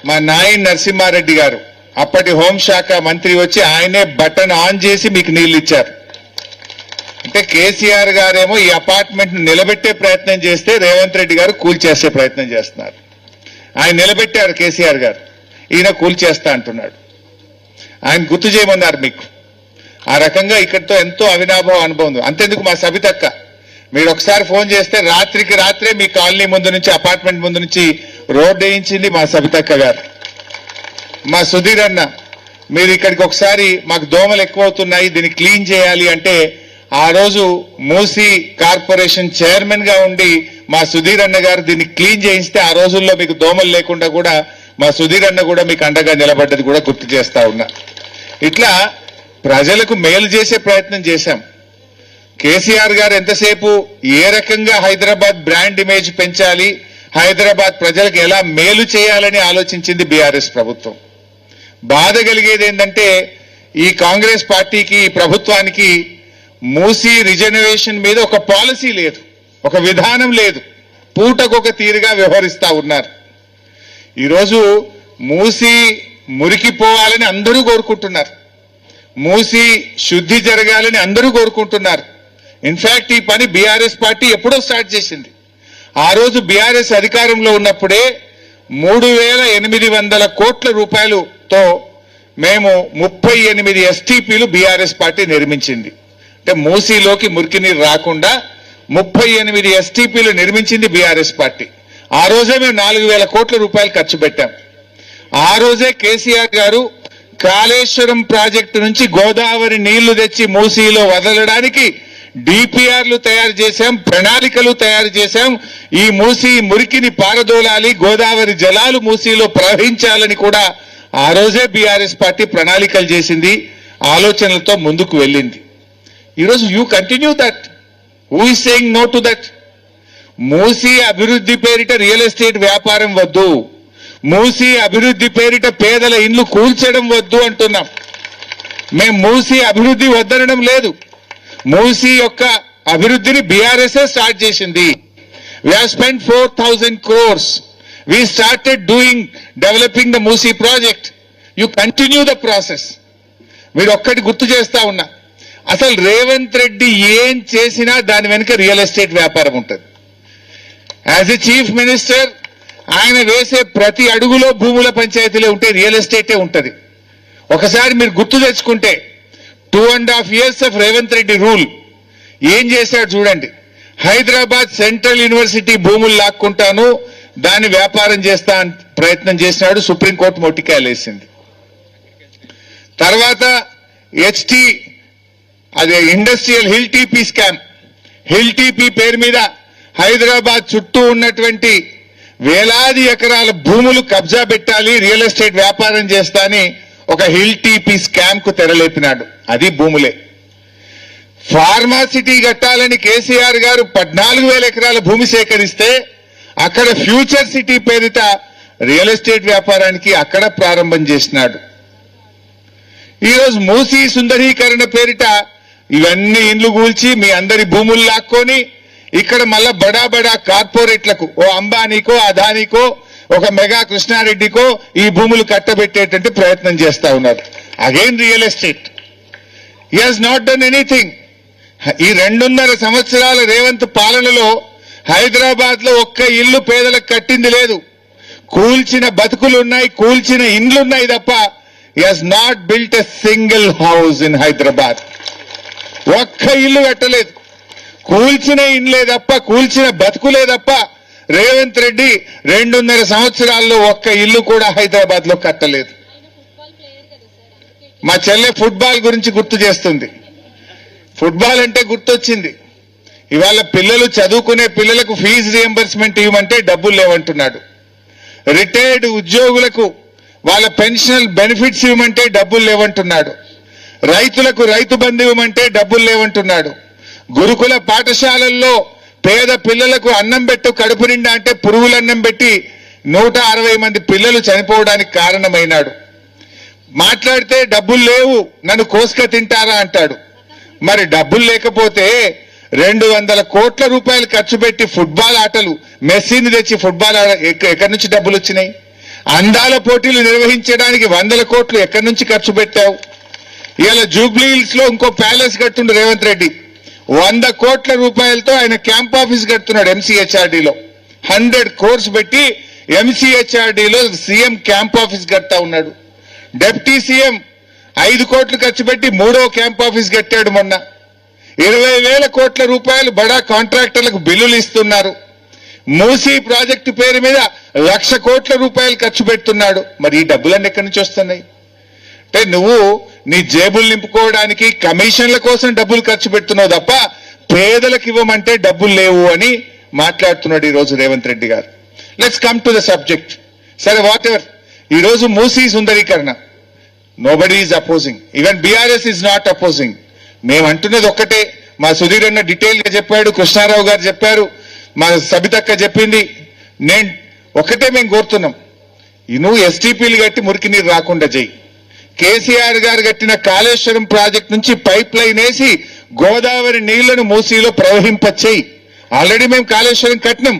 మా నాయన్ నరసింహారెడ్డి గారు అప్పటి హోంశాఖ మంత్రి వచ్చి ఆయనే బటన్ ఆన్ చేసి మీకు నీళ్లు ఇచ్చారు. అంటే కేసీఆర్ గారేమో ఈ అపార్ట్మెంట్ ను నిలబెట్టే ప్రయత్నం చేస్తే రేవంత్ రెడ్డి గారు కూల్చేసే ప్రయత్నం చేస్తున్నారు. ఆయన నిలబెట్టారు కేసీఆర్ గారు, ఈయన కూల్చేస్తా అంటున్నాడు. ఆయన గుర్తు చేయమన్నారు మీకు. ఆ రకంగా ఇక్కడితో ఎంతో అవినాభావ అనుభవం. అంతెందుకు మా సబితక్క, మీరు ఒకసారి ఫోన్ చేస్తే రాత్రికి రాత్రే మీ కాలనీ ముందు నుంచి, అపార్ట్మెంట్ ముందు నుంచి రోడ్డు వేయించింది మా సబితక్క గారు. మా సుధీర్ అన్న, మీరు ఇక్కడికి ఒకసారి మాకు దోమలు ఎక్కువ అవుతున్నాయి, దీన్ని క్లీన్ చేయాలి అంటే ఆ రోజు మూసీ కార్పొరేషన్ చైర్మన్ గా ఉండి మా సుధీర్ అన్న గారు దీన్ని క్లీన్ చేయిస్తే ఆ రోజుల్లో మీకు దోమలు లేకుండా కూడా మా సుధీర్ అన్న కూడా మీకు అండగా నిలబడ్డది కూడా గుర్తు చేస్తా ఉన్నా. ఇట్లా ప్రజలకు మేలు చేసే ప్రయత్నం చేశాం. కేసీఆర్ గారు ఎంతసేపు ఏ రకంగా హైదరాబాద్ బ్రాండ్ ఇమేజ్ పెంచాలి, హైదరాబాద్ ప్రజలకు ఎలా మేలు చేయాలని ఆలోచించింది బీఆర్ఎస్ ప్రభుత్వం. బాధ కలిగేది ఏంటంటే ఈ కాంగ్రెస్ పార్టీకి, ఈ ప్రభుత్వానికి మూసీ రిజర్వేషన్ మీద ఒక పాలసీ లేదు, ఒక విధానం లేదు, పూటకొక తీరుగా వ్యవహరిస్తా ఉన్నారు. ఈరోజు మూసీ మురికిపోవాలని అందరూ కోరుకుంటున్నారు, మూసీ శుద్ధి జరగాలని అందరూ కోరుకుంటున్నారు. ఇన్ఫాక్ట్ ఈ పని బీఆర్ఎస్ పార్టీ ఎప్పుడో స్టార్ట్ చేసింది. ఆ రోజు బీఆర్ఎస్ అధికారంలో ఉన్నప్పుడే 3,800 కోట్ల రూపాయలతో మేము 38 ఎస్టీపీలు బీఆర్ఎస్ పార్టీ నిర్మించింది. అంటే మూసీలోకి మురికి నీరు రాకుండా 38 ఎస్టీపీలు నిర్మించింది బీఆర్ఎస్ పార్టీ. ఆ రోజే మేము 4,000 కోట్ల రూపాయలు ఖర్చు పెట్టాం. ఆ రోజే కేసీఆర్ గారు కాళేశ్వరం ప్రాజెక్టు నుంచి గోదావరి నీళ్లు తెచ్చి మూసీలో వదలడానికి డిపిఆర్లు తయారు చేశాం, ప్రణాళికలు తయారు చేశాం. ఈ మూసీ మురికిని పారదోలాలి, గోదావరి జలాలు మూసీలో ప్రవహించాలని కూడా ఆ రోజే బీఆర్ఎస్ పార్టీ ప్రణాళికలు చేసింది, ఆలోచనలతో ముందుకు వెళ్ళింది. ఈరోజు you continue that. Who is saying no to that? Musi అభివృద్ధి పేరిట రియల్ ఎస్టేట్ వ్యాపారం వద్దు, మూసీ అభివృద్ధి పేరిట పేదల ఇండ్లు కూల్చడం వద్దు అంటున్నాం. మేము మూసీ అభివృద్ధి వద్దనడం లేదు. మూసీ యొక్క అభివృద్ధిని బీఆర్ఎస్ స్టార్ట్ చేసింది. We have spent 4,000 crores. We started developing the Moosi project. You continue the process. మీరు ఒక్కటి గుర్తు చేస్తా ఉన్నా, అసలు రేవంత్ రెడ్డి ఏం చేసినా దాని వెనుక రియల్ ఎస్టేట్ వ్యాపారం ఉంటుంది. యాజ్ ఎ చీఫ్ మినిస్టర్ ఆయన వేసే ప్రతి అడుగులో భూముల పంచాయతీలే ఉంటే, రియల్ ఎస్టేటే ఉంటుంది. ఒకసారి మీరు గుర్తు తెచ్చుకుంటే 2.5 years of Revanth Reddy rule ఏం చేశాడు చూడండి. హైదరాబాద్ సెంట్రల్ యూనివర్సిటీ భూములు లాక్కుంటాను, దాన్ని వ్యాపారం చేస్తా అని ప్రయత్నం చేసినాడు. సుప్రీంకోర్టు మొట్టికాయలేసింది. తర్వాత అదే industrial hill TP scam, hill TP పేరు మీద హైదరాబాద్ చుట్టూ ఉన్నటువంటి వేలాది ఎకరాల భూములు కబ్జా పెట్టాలి, రియల్ ఎస్టేట్ వ్యాపారం చేస్తా అని ఒక హిల్ టీపీ స్కామ్ కు తెరలేపినాడు. అది భూములే. ఫార్మాసిటీ కట్టాలని కేసీఆర్ గారు 14,000 ఎకరాల భూమి సేకరిస్తే అక్కడ ఫ్యూచర్ సిటీ పేరిట రియల్ ఎస్టేట్ వ్యాపారానికి అక్కడ ప్రారంభం చేసినాడు. ఈరోజు మూసీ సుందరీకరణ పేరిట ఇవన్నీ ఇండ్లు కూల్చి మీ అందరి భూములు లాక్కొని ఇక్కడ మళ్ళా బడా బడా కార్పొరేట్లకు, ఓ అంబానీకో అదానీకో ఒక మెగా కృష్ణారెడ్డికో ఈ భూములు కట్టబెట్టేటువంటి ప్రయత్నం చేస్తా ఉన్నారు. Again real estate. He has not done anything. ఈ 2.5 సంవత్సరాల రేవంత్ పాలనలో హైదరాబాద్ లో ఒక్క ఇల్లు పేదలకు కట్టింది లేదు. కూల్చిన బతుకులు ఉన్నాయి, కూల్చిన ఇండ్లున్నాయి తప్ప he has not built a single house in Hyderabad. ఒక్క ఇల్లు కట్టలేదు. కూల్చిన ఇండ్లే తప్ప, కూల్చిన బతుకులే తప్ప రేవంత్ రెడ్డి 2.5 సంవత్సరాల్లో ఒక్క ఇల్లు కూడా హైదరాబాద్ లో కట్టలేదు. మా చెల్లె ఫుట్బాల్ గురించి గుర్తు చేస్తుంది. ఫుట్బాల్ అంటే గుర్తొచ్చింది. ఇవాళ పిల్లలు చదువుకునే పిల్లలకు ఫీజు రియంబర్స్మెంట్ ఇవ్వమంటే డబ్బులు లేవంటున్నాడు. రిటైర్డ్ ఉద్యోగులకు వాళ్ళ పెన్షనల్ బెనిఫిట్స్ ఇవ్వమంటే డబ్బులు లేవంటున్నాడు. రైతులకు రైతు బంధు ఇవ్వమంటే డబ్బులు లేవంటున్నాడు. గురుకుల పాఠశాలల్లో పేద పిల్లలకు అన్నం పెట్టు కడుపు నిండా అంటే పురుగులు అన్నం పెట్టి 160 మంది పిల్లలు చనిపోవడానికి కారణమైనాడు. మాట్లాడితే డబ్బులు లేవు, నన్ను కోసుక తింటారా అంటాడు. మరి డబ్బులు లేకపోతే 200 కోట్ల రూపాయలు ఖర్చు పెట్టి ఫుట్బాల్ ఆటలు, మెస్సీని తెచ్చి ఫుట్బాల్ ఎక్కడి నుంచి డబ్బులు వచ్చినాయి? అందాల పోటీలు నిర్వహించడానికి 100 కోట్లు ఎక్కడి నుంచి ఖర్చు పెట్టావు? ఇలా జూబ్లీ హిల్స్ లో ఇంకో ప్యాలెస్ కట్టుండు రేవంత్ రెడ్డి. 100 కోట్ల రూపాయలతో ఆయన క్యాంప్ ఆఫీస్ కడుతున్నాడు ఎంసీహెచ్ఆర్డీలో. 100 crores పెట్టి ఎంసీహెచ్ఆర్డీలో సీఎం క్యాంప్ ఆఫీస్ కడతా ఉన్నాడు. డిప్యూటీ సీఎం 5 కోట్లు ఖర్చు పెట్టి 3వ క్యాంప్ ఆఫీస్ కట్టాడు మొన్న. 20,000 కోట్ల రూపాయలు బడా కాంట్రాక్టర్లకు బిల్లులు ఇస్తున్నారు. మూసీ ప్రాజెక్టు పేరు మీద 1,00,000 కోట్ల రూపాయలు ఖర్చు పెడుతున్నాడు. మరి ఈ డబ్బులన్నీ ఎక్కడి నుంచి వస్తున్నాయి? అంటే నువ్వు నీ జేబులు నింపుకోవడానికి కమిషన్ల కోసం డబ్బులు ఖర్చు పెడుతున్నావు తప్ప పేదలకు ఇవ్వమంటే డబ్బులు లేవు అని మాట్లాడుతున్నాడు ఈరోజు రేవంత్ రెడ్డి గారు. Let's come to the subject. సరే, వాట్ ఎవర్. ఈరోజు మూసీ సుందరీకరణ nobody is opposing, even BRS is not opposing. మేము అంటున్నది ఒక్కటే. మా సుధీర్ అన్న డీటెయిల్ గా చెప్పాడు, కృష్ణారావు గారు చెప్పారు, మా సబితక్క చెప్పింది. నేను ఒక్కటే మేము కోరుతున్నాం, నువ్వు ఎస్టీపీలు కట్టి మురికి నీరు రాకుండా చెయ్యి. కేసీఆర్ గారు కట్టిన కాళేశ్వరం ప్రాజెక్ట్ నుంచి పైప్ లైన్ వేసి గోదావరి నీళ్లను మూసీలో ప్రవహింపచేయి. ఆల్రెడీ మేము కాళేశ్వరం కట్టినాం.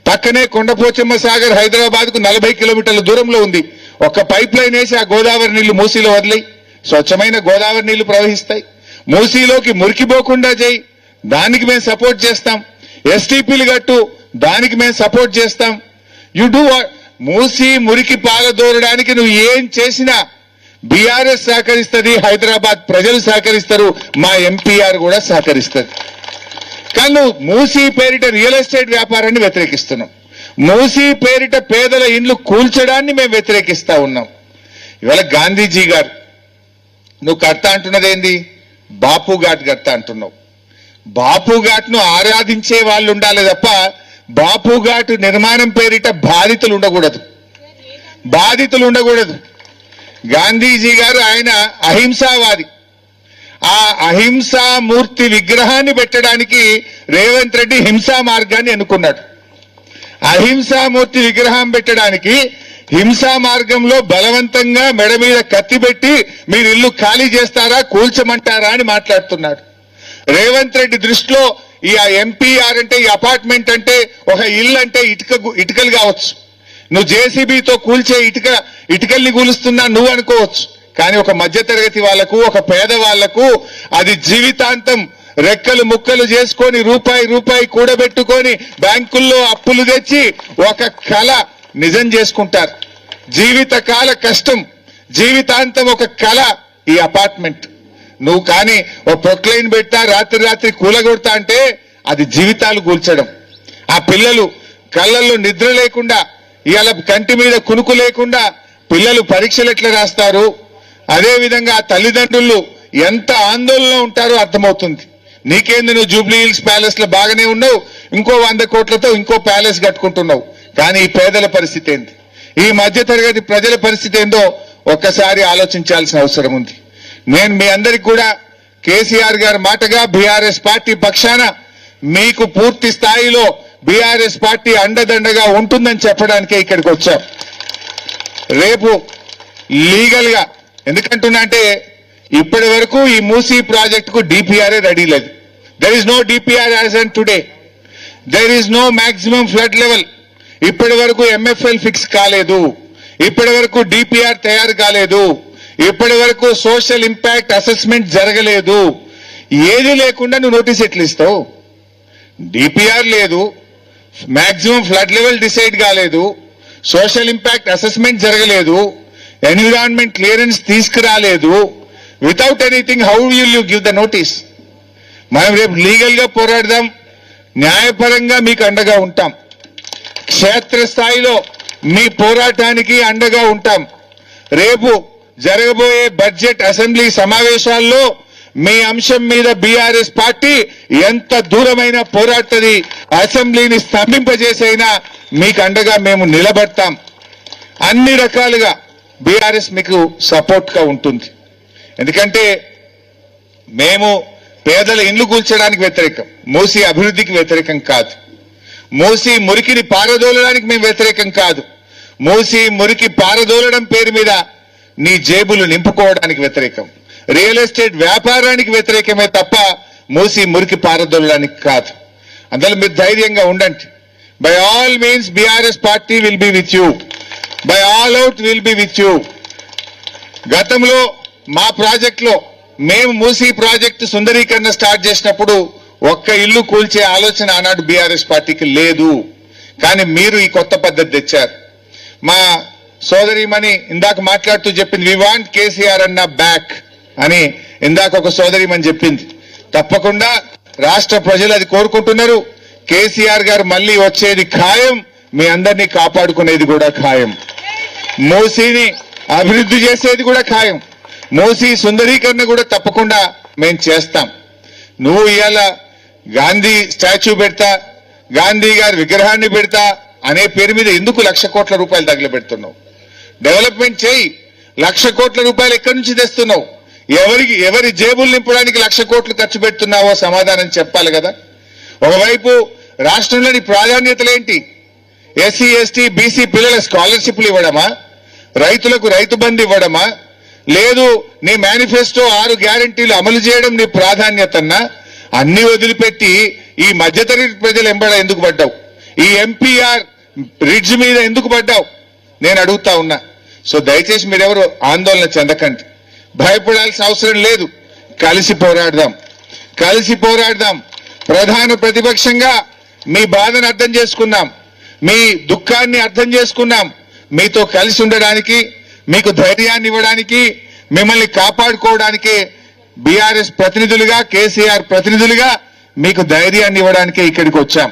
పక్కనే కొండపోచమ్మ సాగర్ హైదరాబాద్ కు 40 కిలోమీటర్ల దూరంలో ఉంది. ఒక పైప్ లైన్ వేసి ఆ గోదావరి నీళ్లు మూసీలో వదిలేయి, స్వచ్ఛమైన గోదావరి నీళ్లు ప్రవహిస్తాయి. మూసీలోకి మురికిపోకుండా చేయి, దానికి మేము సపోర్ట్ చేస్తాం. ఎస్టీపీలు కట్టు, దానికి మేము సపోర్ట్ చేస్తాం. యు డూ మూసీ మురికి పాలదోరడానికి నువ్వు ఏం చేసినా బీఆర్ఎస్ సహకరిస్తుంది, హైదరాబాద్ ప్రజలు సహకరిస్తారు, మా ఎంపీఆర్ కూడా సహకరిస్తుంది. కానీ నువ్వు మూసీ పేరిట రియల్ ఎస్టేట్ వ్యాపారాన్ని వ్యతిరేకిస్తున్నాం. మూసీ పేరిట పేదల ఇండ్లు కూల్చడాన్ని మేము వ్యతిరేకిస్తా ఉన్నాం. ఇవాళ గాంధీజీ గారు నువ్వు కడతా అంటున్నదేంది? బాపు ఘాట్ కడతా అంటున్నావు. బాపు ఘాట్ ను ఆరాధించే వాళ్ళు ఉండాలి తప్ప బాపు ఘాట్ నిర్మాణం పేరిట బాధితులు ఉండకూడదు. గాంధీజీ గారు ఆయన అహింసావాది. ఆ అహింసామూర్తి విగ్రహాన్ని పెట్టడానికి రేవంత్ రెడ్డి హింసా మార్గాన్ని ఎన్నుకున్నాడు. అహింసామూర్తి విగ్రహం పెట్టడానికి హింసా మార్గంలో బలవంతంగా మెడ మీద కత్తి పెట్టి మీరు ఇల్లు ఖాళీ చేస్తారా, కూల్చమంటారా అని మాట్లాడుతున్నాడు. రేవంత్ రెడ్డి దృష్టిలో ఈ ఎంపీఆర్ అంటే, ఈ అపార్ట్మెంట్ అంటే, ఒక ఇల్లు అంటే ఇటుకలు కావచ్చు. నువ్వు జేసీబీతో కూల్చే ఇటుకల్ని కూలుస్తున్నా నువ్వు అనుకోవచ్చు. కానీ ఒక మధ్యతరగతి వాళ్లకు, ఒక పేద వాళ్లకు అది జీవితాంతం రెక్కలు ముక్కలు చేసుకొని రూపాయి కూడబెట్టుకొని బ్యాంకుల్లో అప్పులు తెచ్చి ఒక కళ నిజం చేసుకుంటారు. జీవితకాల కష్టం, జీవితాంతం ఒక కళ ఈ అపార్ట్మెంట్. నువ్వు కానీ ఓ ప్రొక్లైన్ పెట్టా రాత్రి కూలగొడతా అంటే అది జీవితాలు కూల్చడం. ఆ పిల్లలు కళ్ళల్లో నిద్ర లేకుండా, ఇవాళ కంటి మీద కునుకు లేకుండా పిల్లలు పరీక్షలు ఎట్లా రాస్తారు, అదేవిధంగా ఆ తల్లిదండ్రులు ఎంత ఆందోళనలో ఉంటారో అర్థమవుతుంది. నీకేంది, నువ్వు జూబ్లీ హిల్స్ ప్యాలెస్ లో బాగానే ఉన్నావు, ఇంకో 100 కోట్లతో ఇంకో ప్యాలెస్ కట్టుకుంటున్నావు. కానీ ఈ పేదల పరిస్థితి ఏంది, ఈ మధ్యతరగతి ప్రజల పరిస్థితి ఏందో ఒక్కసారి ఆలోచించాల్సిన అవసరం ఉంది. నేను మీ అందరికి కూడా కేసీఆర్ గారి మాటగా బీఆర్ఎస్ పార్టీ పక్షాన మీకు పూర్తి స్థాయిలో బీఆర్ఎస్ పార్టీ అండదండగా ఉంటుందని చెప్పడానికే ఇక్కడికి వచ్చాం. రేపు లీగల్ గా ఎందుకంటున్నా అంటే ఇప్పటి వరకు ఈ మూసీ ప్రాజెక్టుకు డిపిఆర్ఏ రెడీ లేదు. There is no DPR as and today. There is no maximum flood level. ఇప్పటి వరకు ఎంఎఫ్ఎల్ ఫిక్స్ కాలేదు, ఇప్పటి వరకు డిపిఆర్ తయారు కాలేదు, ఇప్పటి వరకు సోషల్ ఇంపాక్ట్ అసెస్మెంట్ జరగలేదు. ఏది లేకుండా నువ్వు నోటీస్ ఎట్లా ఇస్తావు? డిపిఆర్ లేదు, మాక్సిమం ఫ్లడ్ లెవెల్ డిసైడ్ కాలేదు, సోషల్ ఇంపాక్ట్ అసెస్మెంట్ జరగలేదు, ఎన్విరాన్మెంట్ క్లియరెన్స్ తీసుకురాలేదు. Without anything how will you give the notice? మనం రేపు లీగల్ గా పోరాడదాం, న్యాయపరంగా మీకు అండగా ఉంటాం, క్షేత్రస్థాయిలో మీ పోరాటానికి అండగా ఉంటాం. రేపు జరగబోయే బడ్జెట్ అసెంబ్లీ సమావేశాల్లో మీ అంశం మీద బీఆర్ఎస్ పార్టీ ఎంత దూరమైన పోరాటది, అసెంబ్లీని స్తంభింపజేసైనా మీకు అండగా మేము నిలబడతాం. అన్ని రకాలుగా బీఆర్ఎస్ మీకు సపోర్ట్ గా ఉంటుంది. ఎందుకంటే మేము పేదల ఇండ్లు కూల్చడానికి వ్యతిరేకం, మూసీ అభివృద్ధికి వ్యతిరేకం కాదు. మూసీ మురికిని పారదోలడానికి మేము వ్యతిరేకం కాదు. మూసీ మురికి పారదోలడం పేరు మీద నీ జేబులు నింపుకోవడానికి వ్యతిరేకం, రియల్ ఎస్టేట్ వ్యాపారానికి వ్యతిరేకమే తప్ప మూసీ మురికి పారదోలడానికి కాదు. అందులో మీరు ధైర్యంగా ఉండండి. By all means BRS party will be with you, by all out will be with you. గతంలో మా ప్రాజెక్టులో మేము మూసీ ప్రాజెక్టు సుందరీకరణ స్టార్ట్ చేసినప్పుడు ఒక్క ఇల్లు కూల్చే ఆలోచన ఆనాడు బీఆర్ఎస్ పార్టీకి లేదు. కానీ మీరు ఈ కొత్త పద్ధతి తెచ్చారు. మా సోదరిమణి ఇందాక మాట్లాడుతూ చెప్పింది, వి వాంట్ కేసీఆర్ అన్న బ్యాక్ అని ఇందాక ఒక సోదరిమణి చెప్పింది. తప్పకుండా రాష్ట్ర ప్రజలు అది కోరుకుంటున్నారు. కేసీఆర్ గారు మళ్ళీ వచ్చేది ఖాయం, మీ అందరినీ కాపాడుకునేది కూడా ఖాయం, మూసీని అభివృద్ధి చేసేది కూడా ఖాయం, మూసీ సుందరీకరణ కూడా తప్పకుండా మేము చేస్తాం. నువ్వు ఇవాళ గాంధీ స్టాచ్యూ పెడతా, గాంధీ గారి విగ్రహాన్ని పెడతా అనే పేరు మీద ఎందుకు 1,00,000 కోట్ల రూపాయలు తగిలిపెడుతున్నావు? డెవలప్మెంట్ చేయి. 1,00,000 కోట్ల రూపాయలు ఎక్కడి నుంచి తెస్తున్నావు? ఎవరి జేబులు నింపడానికి 1,00,000 కోట్లు ఖర్చు పెడుతున్నావో సమాధానం చెప్పాలి కదా. ఒకవైపు రాష్ట్రంలోని ప్రాధాన్యతలేంటి? ఎస్సీ ఎస్టీ బీసీ పిల్లల స్కాలర్షిప్లు ఇవ్వడమా, రైతులకు రైతు బంధు ఇవ్వడమా, లేదు నీ మేనిఫెస్టో 6 గ్యారంటీలు అమలు చేయడం నీ ప్రాధాన్యతన్నా? అన్ని వదిలిపెట్టి ఈ మధ్యతరగతి ప్రజలు ఎంబడ ఎందుకు పడ్డావు? ఈ ఎంపీఆర్ బ్రిడ్జ్ మీద ఎందుకు పడ్డావు? నేను అడుగుతా ఉన్నా. సో దయచేసి మీరెవరు ఆందోళన చెందకండి, భయపడాల్సిన అవసరం లేదు. కలిసి పోరాడదాం, కలిసి పోరాడదాం. ప్రధాన ప్రతిపక్షంగా మీ బాధను అర్థం చేసుకున్నాం, మీ దుఃఖాన్ని అర్థం చేసుకున్నాం. మీతో కలిసి ఉండడానికి, మీకు ధైర్యాన్ని ఇవ్వడానికి, మిమ్మల్ని కాపాడుకోవడానికి బీఆర్ఎస్ ప్రతినిధులుగా, కేసీఆర్ ప్రతినిధులుగా మీకు ధైర్యాన్ని ఇవ్వడానికే ఇక్కడికి వచ్చాం.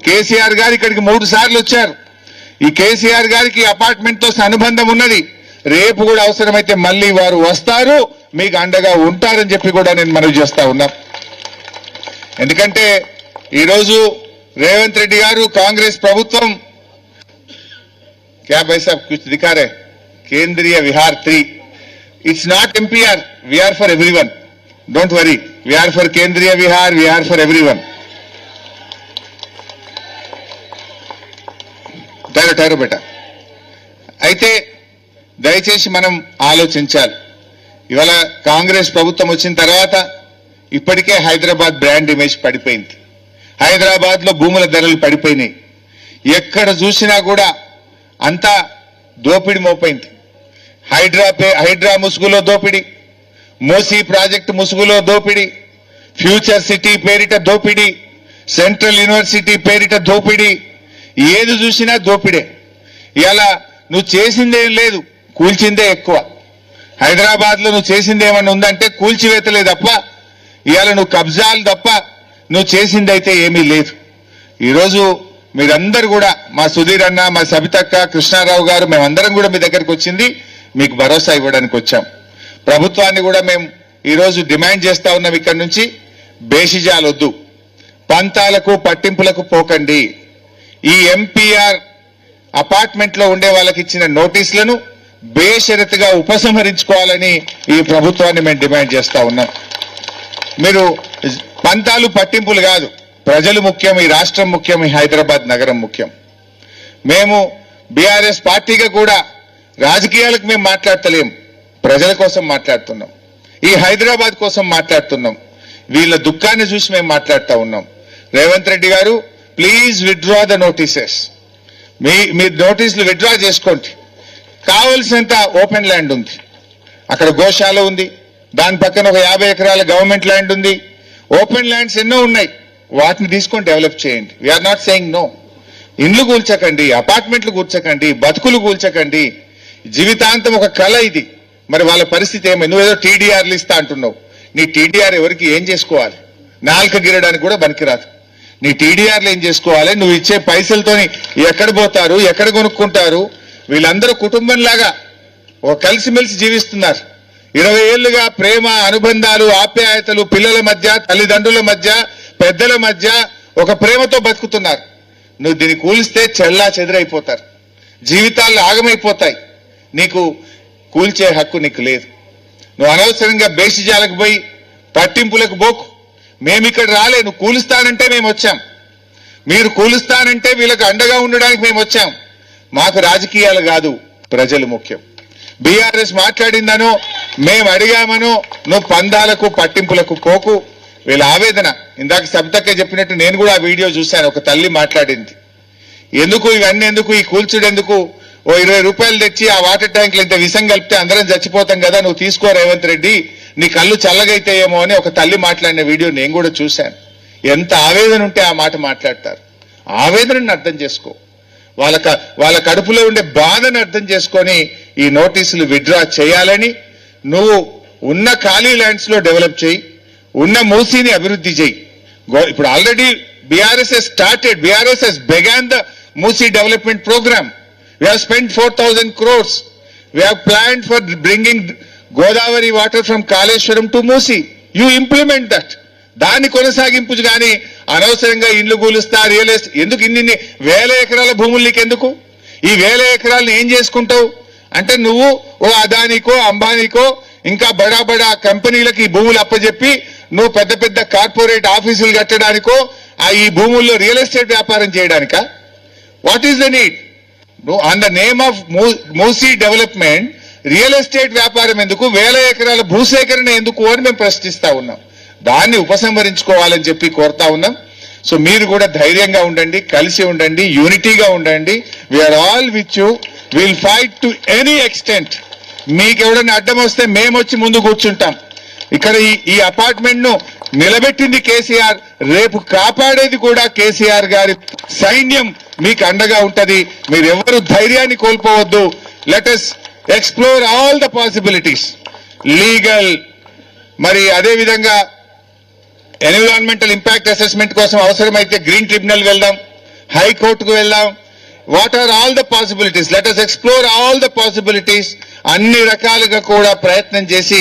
కేసీఆర్ గారు ఇక్కడికి 3 సార్లు వచ్చారు. ఈ కేసీఆర్ గారికి అపార్ట్మెంట్ తో అనుబంధం ఉన్నది. రేపు కూడా అవసరమైతే మళ్ళీ వారు వస్తారు, మీకు అండగా ఉంటారని చెప్పి కూడా నేను మనవి చేస్తా ఉన్నా. ఎందుకంటే ఈరోజు రేవంత్ రెడ్డి గారు, కాంగ్రెస్ ప్రభుత్వం क्या भाई साहब कुछ दिखा रहे, केंद्रीय विहार 3, it's not MPR, we are for everyone, don't worry, we are for केंद्रीय विहार, we are for everyone. ठहरो बेटा. అయితే దయచేసి మనం ఆలోచించాలి. ఇవాళ కాంగ్రెస్ ప్రభుత్వం వచ్చిన తర్వాత ఇప్పటికే హైదరాబాద్ బ్రాండ్ ఇమేజ్ పడిపోయింది. హైదరాబాద్ లో భూముల ధరలు పడిపోయినాయి. ఎక్కడ చూసినా కూడా అంతా దోపిడి మోపైంది. హైడ్రా ముసుగులో దోపిడి, మూసీ ప్రాజెక్టు ముసుగులో దోపిడి, ఫ్యూచర్ సిటీ పేరిట దోపిడి, సెంట్రల్ యూనివర్సిటీ పేరిట దోపిడి, ఏది చూసినా దోపిడే. ఇలా నువ్వు చేసిందేం లేదు, కూల్చిందే ఎక్కువ. హైదరాబాద్ లో నువ్వు చేసింది ఏమన్నా ఉందంటే కూల్చివేతలే తప్ప, ఇవాళ నువ్వు కబ్జాలు తప్ప నువ్వు చేసిందైతే ఏమీ లేదు. ఈరోజు మీరందరూ కూడా, మా సుధీర్ అన్న, మా సబితక్క, కృష్ణారావు గారు, మేమందరం కూడా మీ దగ్గరికి వచ్చింది మీకు భరోసా ఇవ్వడానికి వచ్చాం. ప్రభుత్వాన్ని కూడా మేము ఈరోజు డిమాండ్ చేస్తా ఉన్నాం, ఇక్కడ నుంచి బేషిజాలొద్దు, పంతాలకు పట్టింపులకు పోకండి. ఈ ఎంపీఆర్ అపార్ట్మెంట్ లో ఉండే వాళ్ళకి ఇచ్చిన నోటీసులను బేషరతుగా ఉపసంహరించుకోవాలని ఈ ప్రభుత్వాన్ని మేము డిమాండ్ చేస్తా ఉన్నాం. మీరు పంతాలు పట్టింపులు కాదు, ప్రజలు ముఖ్యం, ఈ రాష్ట్రం ముఖ్యం, ఈ హైదరాబాద్ నగరం ముఖ్యం. మేము బీఆర్ఎస్ పార్టీగా కూడా రాజకీయాలకు మేము మాట్లాడతలేం, ప్రజల కోసం మాట్లాడుతున్నాం, ఈ హైదరాబాద్ కోసం మాట్లాడుతున్నాం. వీళ్ళ దుఃఖాన్ని చూసి మేము మాట్లాడుతూ ఉన్నాం. రేవంత్ రెడ్డి గారు, ప్లీజ్ విత్డ్రా ద నోటీసెస్. మీ నోటీసులు విత్డ్రా చేసుకోండి. కావలసినంత ఓపెన్ ల్యాండ్ ఉంది, అక్కడ గోశాల ఉంది, దాని పక్కన ఒక 50 ఎకరాల గవర్నమెంట్ ల్యాండ్ ఉంది, ఓపెన్ ల్యాండ్స్ ఎన్నో ఉన్నాయి, వాటిని తీసుకొని డెవలప్ చేయండి. We are not saying no. ఇండ్లు కూల్చకండి, అపార్ట్మెంట్లు కూల్చకండి, బతుకులు కూల్చకండి. జీవితాంతం ఒక కళ ఇది. మరి వాళ్ళ పరిస్థితి ఏమైంది? నువ్వేదో టీడీఆర్లు ఇస్తా అంటున్నావు. నీ టీడీఆర్ ఎవరికి ఏం చేసుకోవాలి? నాలుక గిరడానికి కూడా పనికిరాదు. నీ టీడీఆర్లు ఏం చేసుకోవాలి? నువ్వు ఇచ్చే పైసలతోని ఎక్కడ పోతారు, ఎక్కడ కొనుక్కుంటారు? వీళ్ళందరూ కుటుంబంలాగా ఒక కలిసిమెలిసి జీవిస్తున్నారు. 20 ఏళ్లుగా ప్రేమ, అనుబంధాలు, ఆప్యాయతలు పిల్లల మధ్య, తల్లిదండ్రుల మధ్య, పెద్దల మధ్య ఒక ప్రేమతో బతుకుతున్నారు. నువ్వు దీన్ని కూలిస్తే చెల్లా చెదరైపోతారు, జీవితాలు ఆగమైపోతాయి. నీకు కూల్చే హక్కు నీకు లేదు. నువ్వు అనవసరంగా బేషిజాలకు పోయి పట్టింపులకు పోకు. మేమిక్కడ రాలే, నువ్వు కూలుస్తానంటే మేము వచ్చాం. మీరు కూలుస్తానంటే వీళ్ళకి అండగా ఉండడానికి మేము వచ్చాం. మాకు రాజకీయాలు కాదు, ప్రజలు ముఖ్యం. బీఆర్ఎస్ మాట్లాడిందనో, మేము అడిగామనో నువ్వు పందాలకు పట్టింపులకు పోకు. వీళ్ళ ఆవేదన ఇందాక సబితక్క చెప్పినట్టు నేను కూడా ఆ వీడియో చూశాను. ఒక తల్లి మాట్లాడింది, ఎందుకు ఇవన్నీ, ఎందుకు ఈ కూల్చుడు, ఎందుకు ఓ 20 రూపాయలు తెచ్చి ఆ వాటర్ ట్యాంకులు ఇంత విషం కలిపితే అందరం చచ్చిపోతాం కదా, నువ్వు తీసుకో రేవంత్ రెడ్డి, నీ కళ్ళు చల్లగైతాయేమో అని ఒక తల్లి మాట్లాడిన వీడియో నేను కూడా చూశాను. ఎంత ఆవేదన ఉంటే ఆ మాట మాట్లాడతారు. ఆవేదనని అర్థం చేసుకో, వాళ్ళ కడుపులో ఉండే బాధను అర్థం చేసుకొని ఈ నోటీసులు విత్డ్రా చేయాలని, నువ్వు ఉన్న ఖాళీ ల్యాండ్స్ లో డెవలప్ చేయి, ఉన్న మూసీని అభివృద్ధి చేయి. ఇప్పుడు already BRS has started, BRS has began the Musi development program. We have spent 4,000 crores. We have planned for bringing Godavari water from Kaleshwaram to Musi. You implement that. దాన్ని కొనసాగింపు కానీ అనవసరంగా ఇండ్లు కూలుస్తా, రియల్ ఎస్టేట్ ఎందుకు? ఇన్ని 1000 ఎకరాల భూములు నీకెందుకు? ఈ 1000 ఎకరాలను ఏం చేసుకుంటావు అంటే, నువ్వు ఓ అదానికో, అంబానీకో, ఇంకా బడా బడా కంపెనీలకు ఈ భూములు అప్పచెప్పి నువ్వు పెద్ద పెద్ద కార్పొరేట్ ఆఫీసులు కట్టడానికో, ఈ భూముల్లో రియల్ ఎస్టేట్ వ్యాపారం చేయడానికా? What is the need? On the name of Musi development real estate వ్యాపారం ఎందుకు? 1000 ఎకరాల భూసేకరణ ఎందుకు అని మేము ప్రశ్నిస్తా ఉన్నాం. దాన్ని ఉపసంహరించుకోవాలని చెప్పి కోరుతా ఉన్నాం. సో మీరు కూడా ధైర్యంగా ఉండండి, కలిసి ఉండండి, యూనిటీగా ఉండండి. We are all with you, will fight to any extent. మీకు ఎవడన్నా అడ్డం వస్తే మేము వచ్చి ముందు కూర్చుంటాం. ఇక్కడ ఈ అపార్ట్మెంట్ ను నిలబెట్టింది కేసీఆర్, రేపు కాపాడేది కూడా కేసీఆర్ గారి సైన్యం మీకు అండగా ఉంటది. మీరెవరు ధైర్యాన్ని కోల్పోవద్దు. Let us explore all the possibilities, legal, మరి అదేవిధంగా ఎన్విరాన్మెంటల్ ఇంపాక్ట్ అసెస్మెంట్ కోసం అవసరమైతే గ్రీన్ ట్రిబ్యునల్ వెళ్దాం, హైకోర్టుకు వెళ్దాం. What are all the possibilities? Let us explore all the possibilities. అన్ని రకాలుగా కూడా ప్రయత్నం చేసి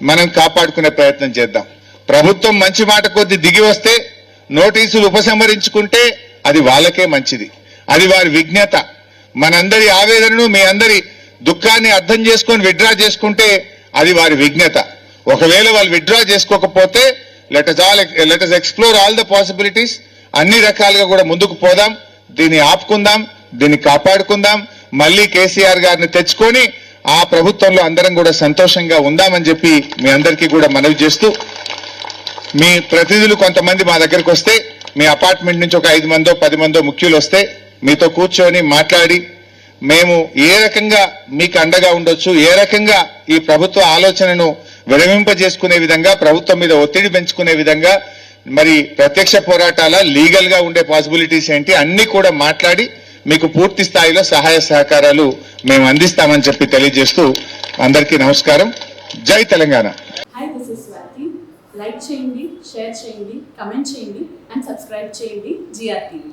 మనం కాపాడుకునే ప్రయత్నం చేద్దాం. ప్రభుత్వం మంచి మాట కొద్ది దిగి వస్తే, నోటీసులు ఉపసంహరించుకుంటే అది వాళ్ళకే మంచిది, అది వారి విజ్ఞత. మనందరి ఆవేదనను, మీ అందరి దుఃఖాన్ని అర్థం చేసుకొని విత్డ్రా చేసుకుంటే అది వారి విజ్ఞత. ఒకవేళ వాళ్ళు విత్డ్రా చేసుకోకపోతే let us explore all the possibilities. అన్ని రకాలుగా కూడా ముందుకు పోదాం, దీన్ని ఆపుకుందాం, దీన్ని కాపాడుకుందాం. మళ్ళీ కేసీఆర్ గారిని తెచ్చుకొని ఆ ప్రభుత్వంలో అందరం కూడా సంతోషంగా ఉందామని చెప్పి మీ అందరికీ కూడా మనవి చేస్తూ, మీ ప్రతినిధులు కొంతమంది మా దగ్గరకు వస్తే, మీ అపార్ట్మెంట్ నుంచి ఒక 5 మందో 10 మందో ముఖ్యులు వస్తే మీతో కూర్చొని మాట్లాడి, మేము ఏ రకంగా మీకు అండగా ఉండొచ్చు, ఏ రకంగా ఈ ప్రభుత్వ ఆలోచనను విరమింపజేసుకునే విధంగా, ప్రభుత్వం మీద ఒత్తిడి పెంచుకునే విధంగా, మరి ప్రత్యక్ష పోరాటాల లీగల్ గా ఉండే పాసిబిలిటీస్ ఏంటి, అన్ని కూడా మాట్లాడి మీకు పూర్తి స్థాయిలో సహాయ సహకారాలు మేము అందిస్తామని చెప్పి తెలియజేస్తూ అందరికీ నమస్కారం. జై Telangana. Hi, this is Swathi. Like చేయండి, షేర్ చేయండి, కమెంట్ చేయండి అండ్ సబ్స్క్రైబ్ చేయండి GRTV.